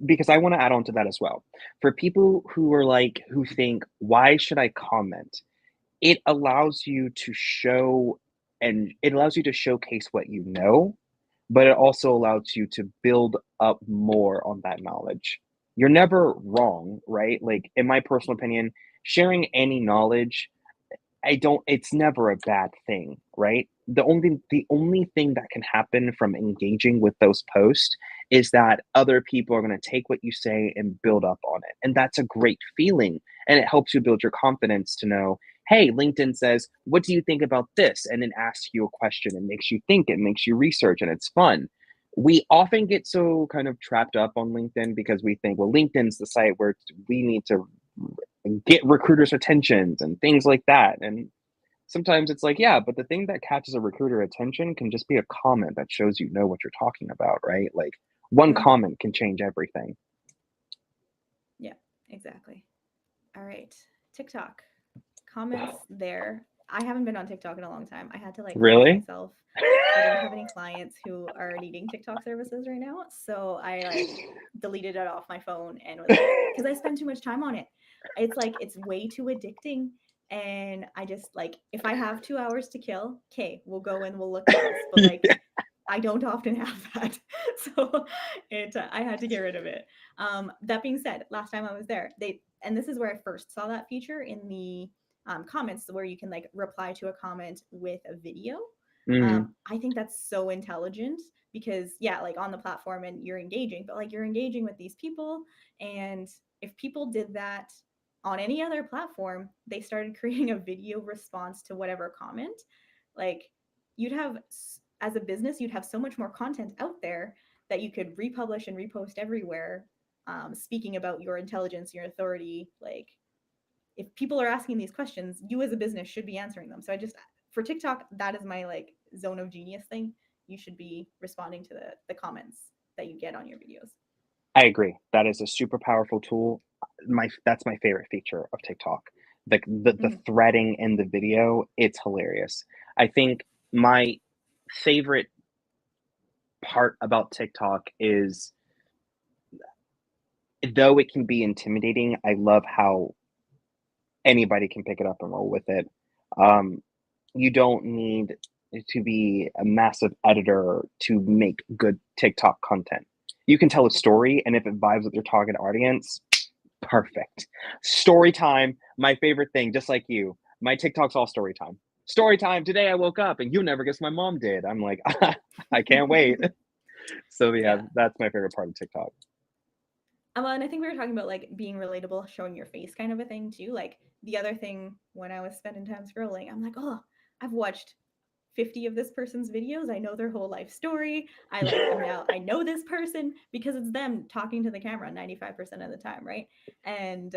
because I want to add on to that as well, for people who are like, who think, why should I comment? It allows you to show and it allows you to showcase what you know, but it also allows you to build up more on that knowledge. You're never wrong, right? Like, in my personal opinion, sharing any knowledge, I don't, it's never a bad thing, right? The only thing that can happen from engaging with those posts is that other people are going to take what you say and build up on it. And that's a great feeling. And it helps you build your confidence to know, hey, LinkedIn says, what do you think about this? And then asks you a question. It makes you think, it makes you research, and it's fun. We often get so kind of trapped up on LinkedIn because we think, well, LinkedIn's the site where we need to get recruiters' attentions and things like that. And sometimes it's like, yeah, but the thing that catches a recruiter attention can just be a comment that shows you know what you're talking about, right? Like, one Mm-hmm. comment can change everything. Yeah, exactly. All right. TikTok comments there. I haven't been on TikTok in a long time. I had to like force Really? myself. I don't have any clients who are needing TikTok services right now. So I like deleted it off my phone and was like, because I spend too much time on it. It's like, it's way too addicting. And I just like, if I have 2 hours to kill, okay, we'll go and we'll look at this. But like, I don't often have that. So I had to get rid of it. That being said, last time I was there, and this is where I first saw that feature in the comments where you can like reply to a comment with a video. Hmm. I think that's so intelligent because yeah, like on the platform and you're engaging, but like you're engaging with these people. And if people did that on any other platform, they started creating a video response to whatever comment, like you'd have, as a business, you'd have so much more content out there that you could republish and repost everywhere, speaking about your intelligence, your authority. Like if people are asking these questions, you as a business should be answering them. So I just, for TikTok, that is my like zone of genius thing. You should be responding to the comments that you get on your videos. I agree. That is a super powerful tool. That's my favorite feature of TikTok. The Mm-hmm. threading in the video, it's hilarious. I think my favorite part about TikTok is, though it can be intimidating, I love how anybody can pick it up and roll with it. Um, you don't need to be a massive editor to make good TikTok content. You can tell a story, and if it vibes with your target audience, perfect. Story time, my favorite thing, just like you. My TikTok's all story time. Story time. Today I woke up and you never guess my mom did. I'm like, I can't wait. So yeah, Yeah. that's my favorite part of TikTok. And I think we were talking about like being relatable, showing your face kind of a thing too. Like the other thing when I was spending time scrolling, I'm like, oh, I've watched 50 of this person's videos. I know their whole life story. I know this person because it's them talking to the camera 95% of the time, right? And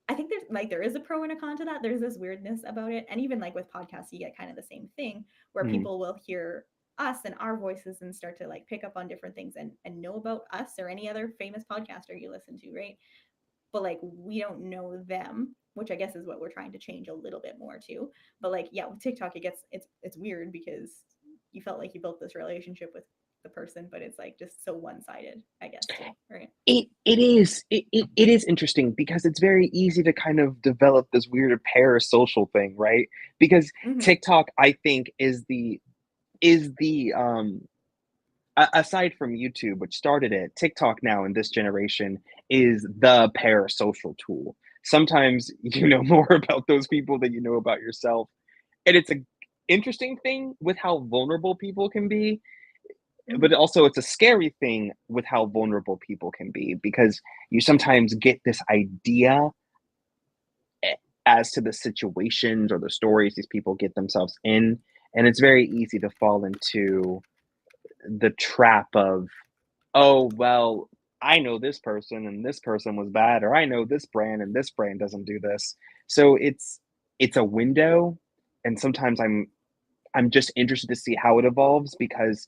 I think there is a pro and a con to that. There's this weirdness about it. And even like with podcasts, you get kind of the same thing where Mm, people will hear us and our voices and start to like pick up on different things and know about us or any other famous podcaster you listen to, right? But like we don't know them, which I guess is what we're trying to change a little bit more too. But like yeah, with TikTok it's weird because you felt like you built this relationship with the person, but it's like just so one-sided, I guess too, right? it is interesting because it's very easy to kind of develop this weird parasocial thing, right? Because Mm-hmm. TikTok, I think, is the aside from YouTube, which started it, TikTok now in this generation is the parasocial tool. Sometimes you know more about those people than you know about yourself, and it's a interesting thing with how vulnerable people can be, but Mhm. also it's a scary thing with how vulnerable people can be because you sometimes get this idea as to the situations or the stories these people get themselves in, and it's very easy to fall into the trap of, oh well, I know this person and this person was bad, or I know this brand and this brand doesn't do this. So it's a window, and sometimes I'm just interested to see how it evolves because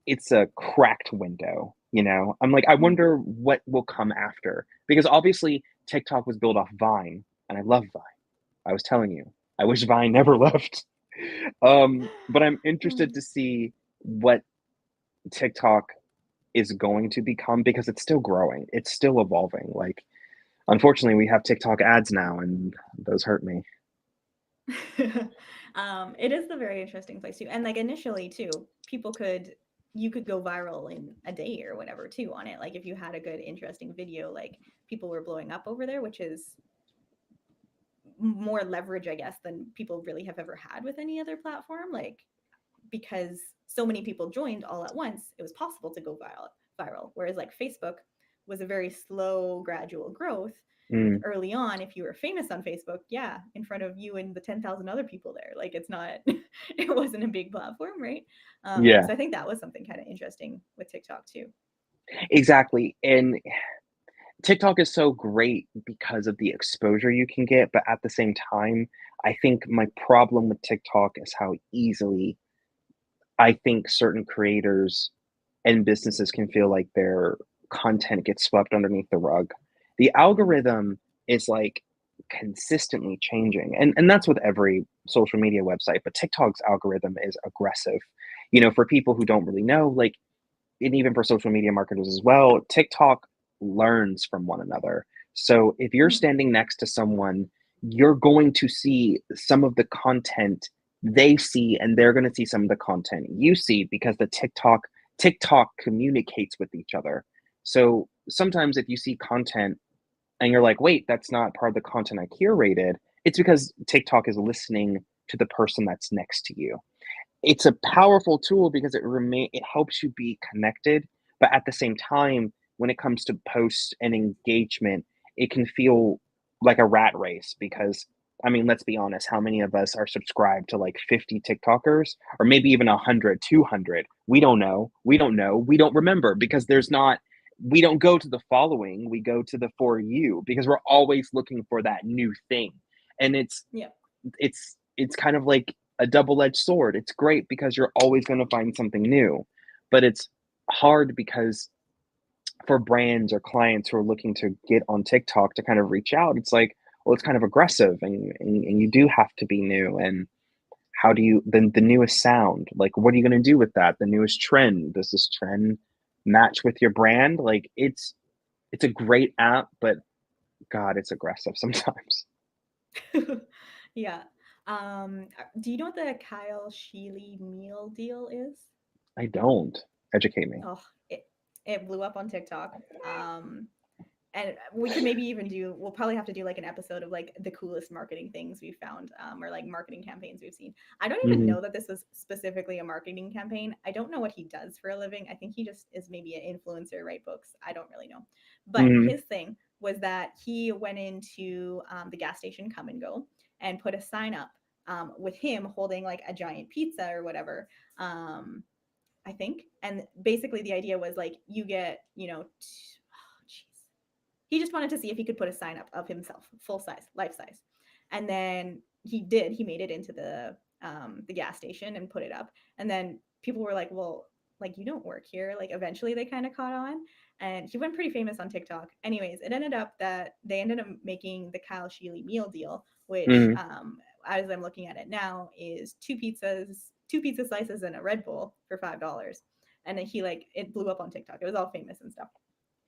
it's a cracked window, you know? I'm like, I Mhm. wonder what will come after. Because obviously TikTok was built off Vine, and I love Vine. I was telling you, I wish Vine never left. But I'm interested Mm. to see what TikTok is going to become because it's still growing. It's still evolving. Like, unfortunately, we have TikTok ads now, and those hurt me. It is a very interesting place too. And like initially too, people could you could go viral in a day or whatever too on it. Like if you had a good, interesting video, like people were blowing up over there, which is more leverage, I guess, than people really have ever had with any other platform. Like because so many people joined all at once, it was possible to go viral. Whereas like Facebook was a very slow, gradual growth. Mm, Early on, if you were famous on Facebook, yeah, in front of you and the 10,000 other people there, like it's not, it wasn't a big platform, right? yeah, So I think that was something kind of interesting with TikTok too. exactly. And TikTok is so great because of the exposure you can get, but at the same time, I think my problem with TikTok is how easily I think certain creators and businesses can feel like their content gets swept underneath the rug. The Mhm. algorithm is like consistently changing, and that's with every social media website, but TikTok's algorithm is aggressive. You know, for people who don't really know, like, and even for social media marketers as well, TikTok learns from one another. So if you're Mhm. standing next to someone, you're going to see some of the content they see, and they're going to see some of the content you see because the TikTok communicates with each other. So sometimes if you see content and you're like, wait, that's not part of the content I curated, it's because TikTok is listening to the person that's next to you. It's a Yeah. powerful tool because it helps you be connected, but at the same time, when it comes to posts and engagement, it can feel like a rat race because I mean, let's be honest, how many of us are subscribed to like 50 TikTokers or maybe even 100, 200? We don't know. We don't know. We don't remember because there's not we don't go to the following, we go to the for you because we're always looking for that new thing. And Yeah. it's kind of like a double-edged sword. It's great because you're always going to find something new, but it's hard because for brands or clients who are looking to get on TikTok to kind of reach out, it's like, well, it's kind of aggressive, and you do have to be new. And how do you then the newest sound? Like, what are you going to do with that? The newest trend? Does this trend match with your brand? Like, it's a great app, but God, it's aggressive sometimes. Yeah. Do you know what the Kyle Sheely meal deal is? I don't. Educate me. Oh, it blew up on TikTok. And we could maybe even we'll probably have to do like an episode of like the coolest marketing things we found, or like marketing campaigns we've seen. I don't even Hmm. know that this was specifically a marketing campaign. I don't know what he does for a living. I think he just is maybe an influencer, write books. I don't really know. But Hmm. his thing was that he went into the gas station Come and Go and put a sign up with him holding like a giant pizza or whatever. I think. And basically the idea was like you get, he just wanted to see if he could put a sign up of himself, full size, life size. And then he did. He made it into the gas station and put it up. And then people were like, "Well, like you don't work here." Like eventually they kind of caught on, and he went pretty famous on TikTok. Anyways, it ended up that they ended up making the Kyle Sheely meal deal, which Hmm. as I'm looking at it now, is two pizza slices, and a Red Bull for $5. And then he like it blew up on TikTok. It was all famous and stuff.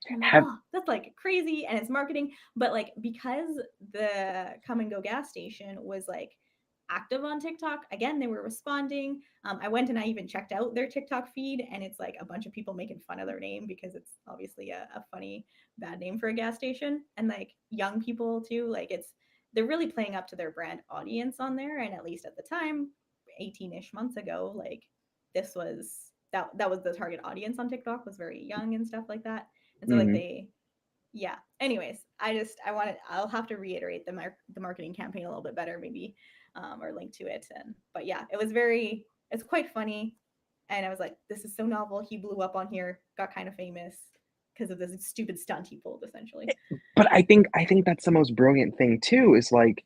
And I'm like, Have oh, that's like crazy. And it's marketing. But like, because the Come and Go gas station was like active on TikTok. Again, they were responding. I went and I even checked out their TikTok feed, and it's like a bunch of people making fun of their name because it's obviously a funny, bad name for a gas station. And like young people too, like they're really playing up to their brand audience on there. And at least at the time, 18-ish months ago, like this was that was the target audience on TikTok, was very young and stuff like that. And so like Hmm. they yeah. Anyways, I'll have to reiterate the marketing campaign a little bit better maybe, or link to it. And but yeah, it's quite funny, and I was like, this is so novel. He blew up on here, got kind of famous because of this stupid stunt he pulled essentially. But I think that's the most brilliant thing too, is like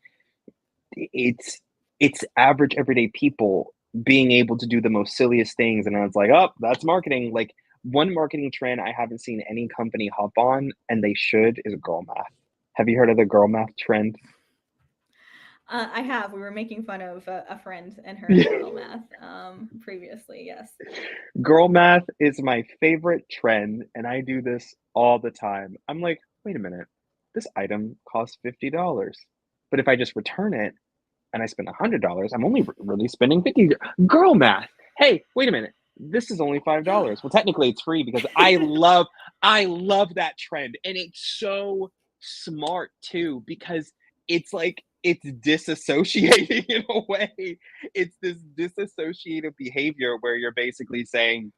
it's it's average everyday people being able to do the most silliest things, and I was like, oh, that's marketing. Like one marketing trend I haven't seen any company hop on, and they should, is girl math. Have you heard of the girl math trend? I have. We were making fun of a friend and her girl math previously. Yes. Girl math is my favorite trend, and I do this all the time. I'm like, wait a minute, this item costs $50, but if I just return it and I spend $100, I'm only really spending 50. Girl math. Hey, wait a minute. This is only $5. Well, technically it's free because I love that trend. And it's so smart too, because it's like it's disassociating in a way. It's this disassociative behavior where you're basically saying,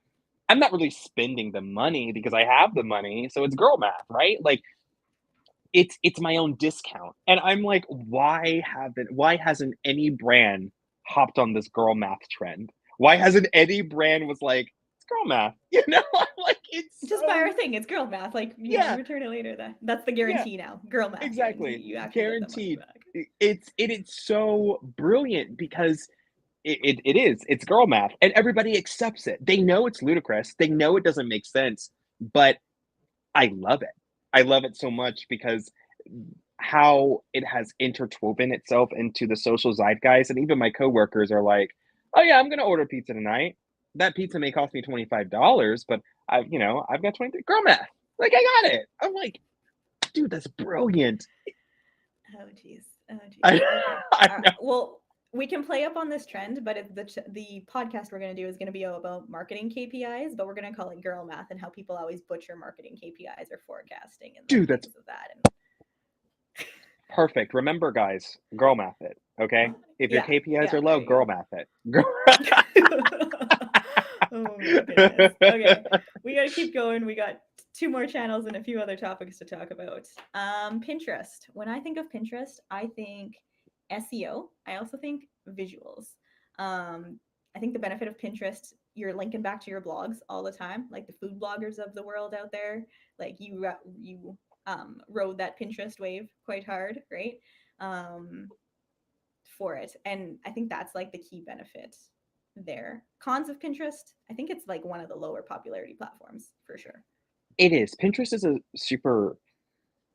I'm not really spending the money because I have the money. So it's girl math, right? Like it's my own discount. And I'm like, why hasn't any brand hopped on this girl math trend? Why hasn't any brand was like, it's girl math? I'm like, it's Just buy our so, thing. It's girl math. Like, yeah, return it later. That's the yeah, guarantee now. Girl math guarantee. exactly. You actually get the money Guaranteed. back. It's so brilliant because it's girl math and everybody accepts it. They know it's ludicrous. They know it doesn't make sense, but I love it. I love it so much because how it has interwoven itself into the social zeitgeist. And even my coworkers are like, oh, yeah, I'm going to order pizza tonight. That pizza may cost me $25, but I've got 23. Girl math. Like, I got it. I'm like, dude, that's brilliant. Oh geez. Oh geez. I, Okay. I know. Well, we can play up on this trend, but the podcast we're going to do is going to be about marketing KPIs, but we're going to call it girl math and how people always butcher marketing KPIs or forecasting and like Dude, that's things of that. And perfect. Remember, guys, girl math it. Okay. If your yeah, KPIs yeah, are low, there you girl go. math it. Girl. Oh my goodness. Okay, we got to keep going. We got two more channels and a few other topics to talk about. Pinterest. When I think of Pinterest, I think SEO. I also think visuals. I think the benefit of Pinterest, you're linking back to your blogs all the time, like the food bloggers of the world out there. Like you rode that Pinterest wave quite hard, right? Um, for it. And I think that's like the key benefit there. Cons of Pinterest, I think it's like one of the lower popularity platforms for sure. It is. Pinterest is a super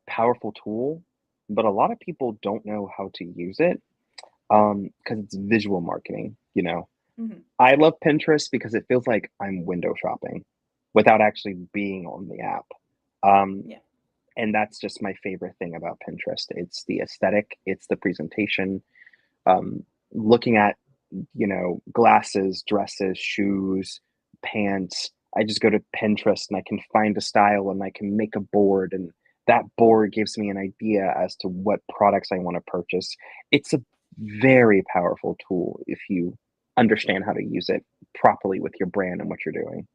powerful tool, but a lot of people don't know how to use it because it's visual marketing. Hmm. I love Pinterest because it feels like I'm window shopping without actually being on the app. Um, Yeah. and that's just my favorite thing about Pinterest. It's the aesthetic, it's the presentation, looking at glasses, dresses, shoes, pants. I just go to Pinterest and I can find a style and I can make a board, and that board gives me an idea as to what products I want to purchase. It's a very powerful tool if you understand how to use it properly with your brand and what you're doing.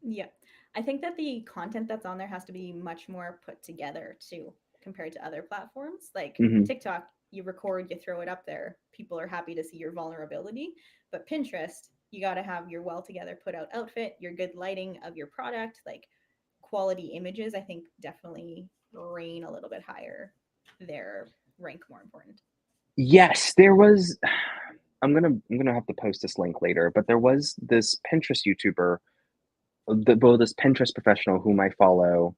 Yeah. I think that the content that's on there has to be much more put together too, compared to other platforms. Like Hmm. TikTok, you record, you throw it up there. People are happy to see your vulnerability. But Pinterest, you got to have your well together put out outfit, your good lighting of your product, like quality images, I think definitely reign a little bit higher there, rank more important. Yes, there was. I'm gonna have to post this link later, but there was this Pinterest YouTuber, this Pinterest professional whom I follow,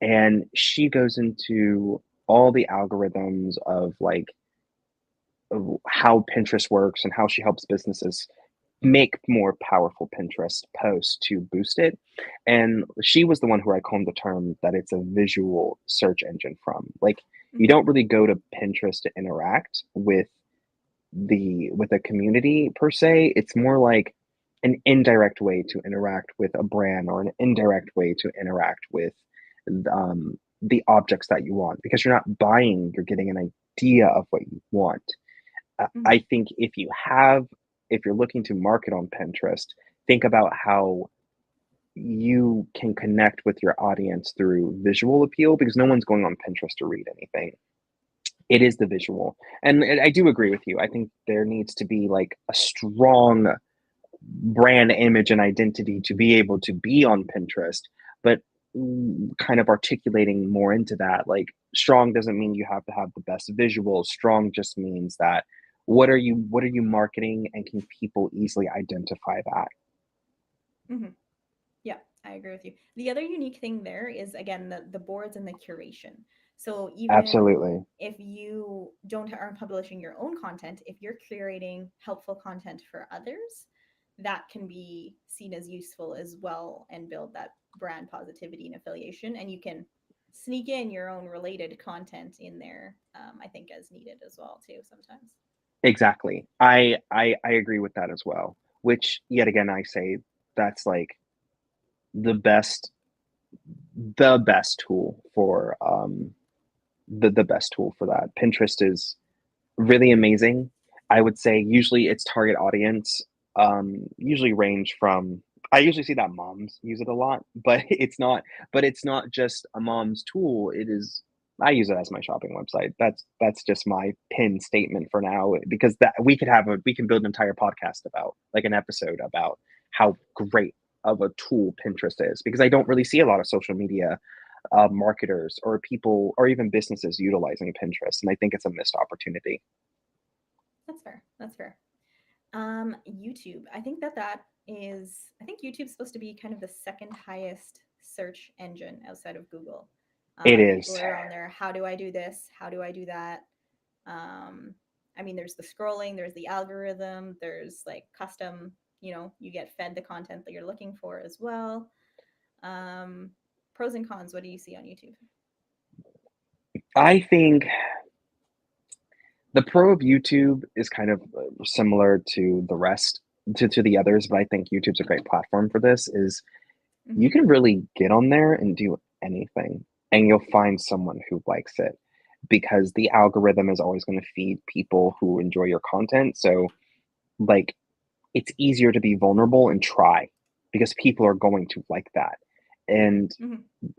and she goes into all the algorithms of like of how Pinterest works and how she helps businesses make more powerful Pinterest posts to boost it. And she was the one who I coined the term that it's a visual search engine from. Like you Mm-hmm. don't really go to Pinterest to interact with with a community per se. It's more like an indirect way to interact with a brand or an indirect way to interact with the objects that you want, because you're not buying, you're getting an idea of what you want. Mhm. I think if you're looking to market on Pinterest, think about how you can connect with your audience through visual appeal, because no one's going on Pinterest to read anything. It is the visual. And I do agree with you. I think there needs to be like a strong brand image and identity to be able to be on Pinterest, but kind of articulating more into that. Like, strong doesn't mean you have to have the best visuals. Strong just means that what are you marketing, and can people easily identify that? Mhm. Yeah, I agree with you. The other unique thing there is again the boards and the curation. So even Absolutely. if you don't aren't publishing your own content, if you're curating helpful content for others, that can be seen as useful as well and build that brand positivity and affiliation. And you can sneak in your own related content in there, I think, as needed as well too sometimes. Exactly. I agree with that as well. Which yet again I say that's like the best the best tool for the best tool for that. Pinterest is really amazing. I would say usually its target audience usually range from, I usually see that moms use it a lot, but it's not just a mom's tool. It is, I use it as my shopping website. That's just my pin statement for now, because that we can build an entire podcast about, like an episode about how great of a tool Pinterest is, because I don't really see a lot of social media marketers or people or even businesses utilizing Pinterest, and I think it's a missed opportunity. That's fair. That's fair. YouTube. I think that is. I think YouTube's supposed to be kind of the second highest search engine outside of Google. It People is. are on there. How do I do this? How do I do that? Um, I mean, there's the scrolling. There's the algorithm. There's like custom. You get fed the content that you're looking for as well. Um, Pros and cons. What do you see on YouTube? I think the pro of YouTube is kind of similar to the rest, to the others, but I think YouTube's a great platform for this. Is you Hmm. can really get on there and do anything, and you'll find someone who likes it, because the algorithm is always going to feed people who enjoy your content. So, like, it's easier to be vulnerable and try, because people are going to like that. And Hmm.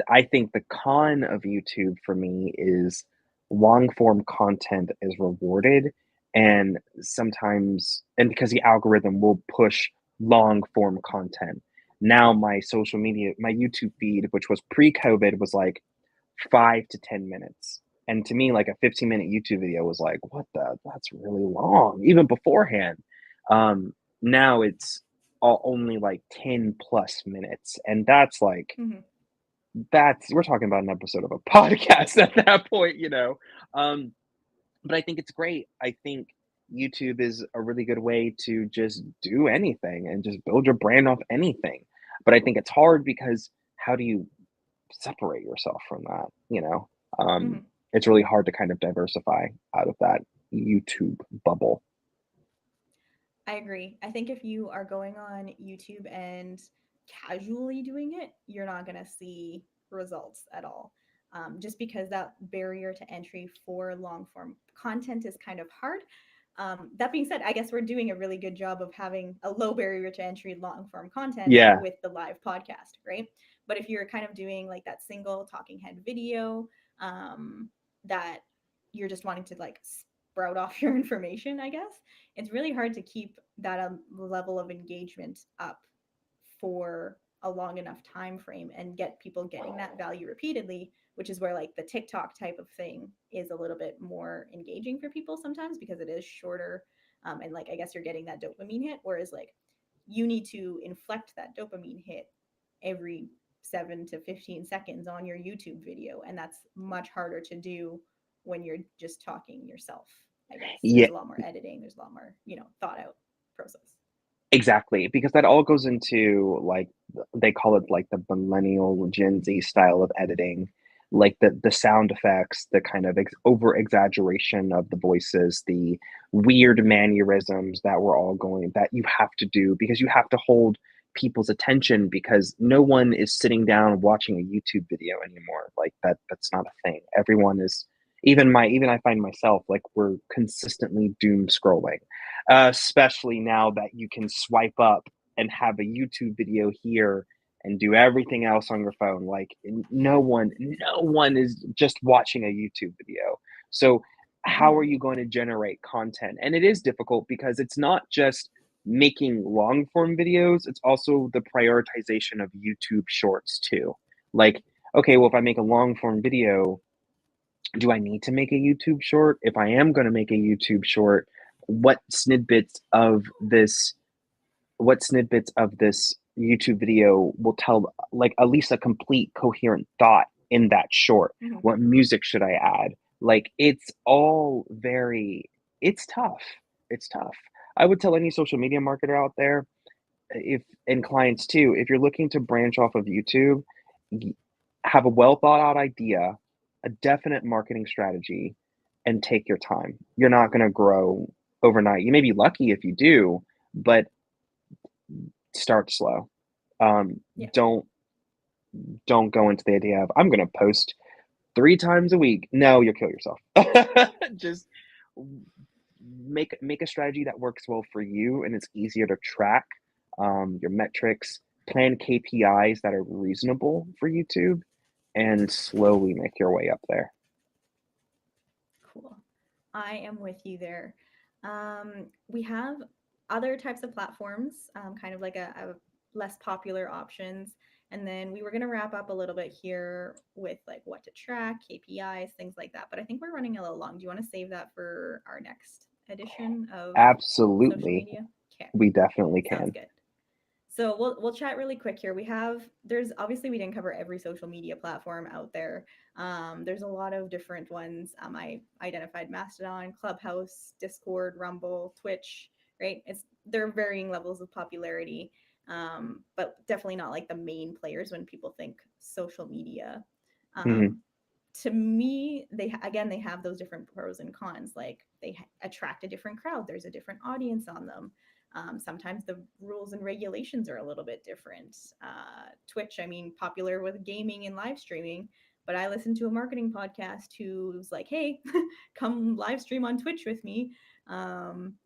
I think the con of YouTube for me is long form content is rewarded, and sometimes, and because the algorithm will push long form content. Now my social media, my YouTube feed, which was pre-COVID, was like 5 to 10 minutes. And to me, like a 15-minute YouTube video was like, what the? That's really long, even beforehand. Um, Now it's only like 10 plus minutes. And that's like, Hmm. we're talking about an episode of a podcast at that point, you know. Um, but I think it's great. I think YouTube is a really good way to just do anything and just build your brand off anything. But I think it's hard because how do you separate yourself from that, you know? Um, Hmm. it's really hard to kind of diversify out of that YouTube bubble. I agree. I think if you are going on YouTube and casually doing it, you're not going to see results at all. Just because that barrier to entry for long form content is kind of hard. That being said, I guess we're doing a really good job of having a low barrier to entry long form content Yeah. with the live podcast, right? But if you're kind of doing like that single talking head video, that you're just wanting to like sprout off your information, I guess it's really hard to keep that level of engagement up for a long enough time frame and get people getting that value repeatedly, which is where like the TikTok type of thing is a little bit more engaging for people sometimes because it is shorter, and like I guess you're getting that dopamine hit, whereas like you need to inflect that dopamine hit every 7 to 15 seconds on your YouTube video, and that's much harder to do when you're just talking yourself. I guess Yeah, there's a lot more editing, there's a lot more, thought out process. exactly. Because that all goes into like, they call it like the millennial Gen Z style of editing. like the sound effects, the kind of over exaggeration of the voices, the weird mannerisms that we're all going that you have to do because you have to hold people's attention because no one is sitting down watching a YouTube video anymore. Like that's not a thing. Everyone is even I find myself like we're consistently doom scrolling. Especially now that you can swipe up and have a YouTube video here and do everything else on your phone. Like no one is just watching a YouTube video. So how are Mhm. you going to generate content? And it is difficult because it's not just making long form videos, it's also the prioritization of YouTube shorts too. Like, okay, well, if I make a long form video, do I need to make a YouTube short? If I am going to make a YouTube short, what snippets of this what snippets of this YouTube video will tell like at least a complete coherent thought in that short? Mhm. What music should I add? Like it's all very it's tough. It's tough. I would tell any social media marketer out there if and clients too, if you're looking to branch off of YouTube, y- have a well thought out idea, a definite marketing strategy, and take your time. You're not going to grow overnight. You may be lucky if you do, but start slow. Um, Yeah. don't don't go into the idea of I'm going to post 3 times a week. No, you'll kill yourself. Just make a strategy that works well for you and it's easier to track your metrics. Plan KPIs that are reasonable for YouTube, and slowly make your way up there. Cool. I am with you there. We have other types of platforms, kind of like a less popular options. And then we were going to wrap up a little bit here with like what to track, KPIs, things like that. But I think we're running a little long. Do you want to save that for our next edition of social Absolutely, media? Okay, we definitely sounds can. good. So we'll chat really quick here. There's obviously we didn't cover every social media platform out there. There's a lot of different ones. I identified Mastodon, Clubhouse, Discord, Rumble, Twitch. Right? It's There are varying levels of popularity, but definitely not like the main players when people think social media. Mhm, Um, to me, again they have those different pros and cons. Like attract a different crowd. There's a different audience on them. Sometimes the rules and regulations are a little bit different. Twitch, I mean, popular with gaming and live streaming, but I listened to a marketing podcast who's like, "Hey, come live stream on Twitch with me." Um,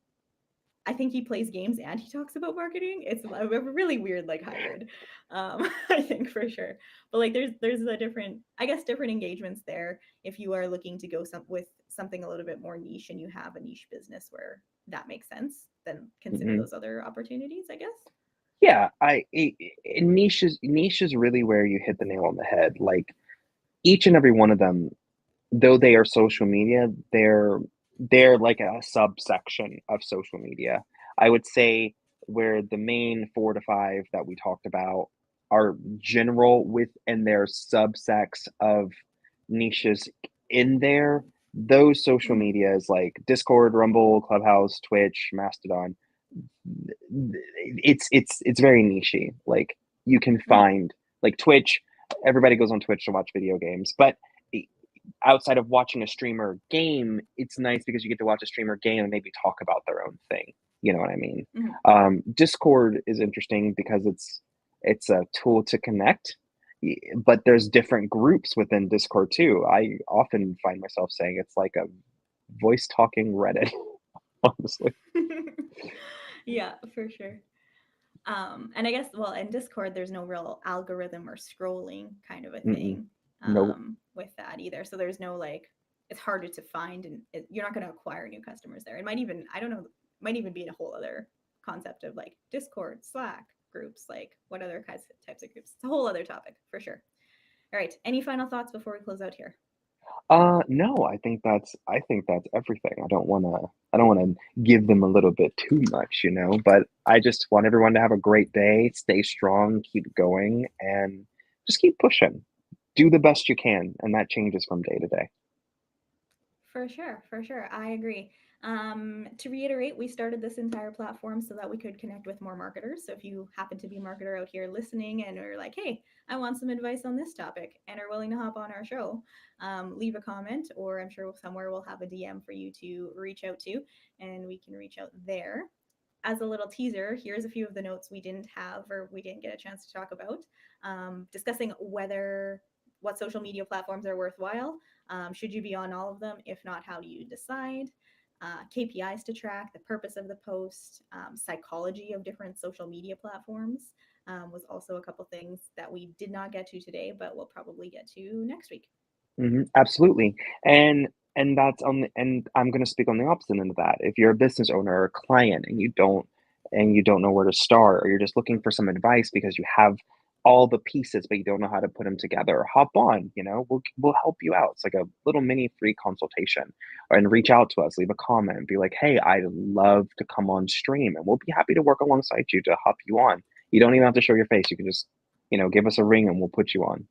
I think he plays games and he talks about marketing. It's a really weird like hybrid. I think for sure. But like there's a different, I guess, different engagements there if you are looking to go with something a little bit more niche and you have a niche business where that makes sense, then consider mhm. those other opportunities, I guess. Yeah, niche is really where you hit the nail on the head. Like each and every one of them, though they are social media, they're like a subsection of social media. I would say where the main 4 to 5 that we talked about are general within their subsects of niches in there, those social Mm-hmm. medias like Discord, Rumble, Clubhouse, Twitch, Mastodon, it's very nichey. Like you can Mm-hmm. find like Twitch, everybody goes on Twitch to watch video games, but outside of watching a streamer game, it's nice because you get to watch a streamer game and maybe talk about their own thing. You know what I mean? Mm-hmm. Discord is interesting because it's a tool to connect, but there's different groups within Discord too. I often find myself saying it's like a voice talking Reddit, honestly. Yeah, for sure. And I guess, well, in Discord, there's no real algorithm or scrolling kind of a Mm-mm. thing No. with that either. So there's no like, it's harder to find, and you're not going to acquire new customers there. It might even, I don't know, might even be a whole other concept of like Discord, Slack groups, like what other types of groups. It's a whole other topic for sure. All right. Any final thoughts before we close out here? No, I think that's everything. I don't wanna give them a little bit too much, but I just want everyone to have a great day, stay strong, keep going, and just keep pushing. Do the best you can, and that changes from day to day. For sure, for sure. I agree. To reiterate, we started this entire platform so that we could connect with more marketers. So if you happen to be a marketer out here listening and are like, hey, I want some advice on this topic and are willing to hop on our show, leave a comment, or I'm sure somewhere we'll have a DM for you to reach out to, and we can reach out there. As a little teaser, here's a few of the notes we didn't have or we didn't get a chance to talk about. Discussing whether what social media platforms are worthwhile. Should you be on all of them? If not, how do you decide? KPIs to track, the purpose of the post, psychology of different social media platforms was also a couple things that we did not get to today, but we'll probably get to next week. Absolutely. And that's on the and I'm gonna speak on the opposite end of that. If you're a business owner or a client and you don't know where to start, or you're just looking for some advice because you have all the pieces, but you don't know how to put them together, hop on, we'll help you out. It's like a little mini free consultation. And reach out to us, leave a comment, be like, "Hey, I'd love to come on stream," and we'll be happy to work alongside you to hop you on. You don't even have to show your face. You can just, give us a ring and we'll put you on.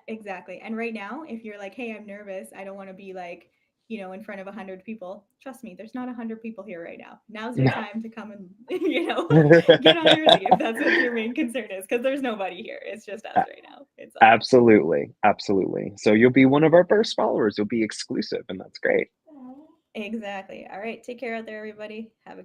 Exactly. And right now, if you're like, hey, I'm nervous, I don't want to be like, in front of 100 people, trust me, there's not 100 people here right now. Now's your time to come and, get on your Z if that's what your main concern is, because there's nobody here. It's just us right now. It's us. Absolutely, absolutely. So you'll be one of our first followers. You'll be exclusive, and that's great. Exactly. All right. Take care out there, everybody. Have a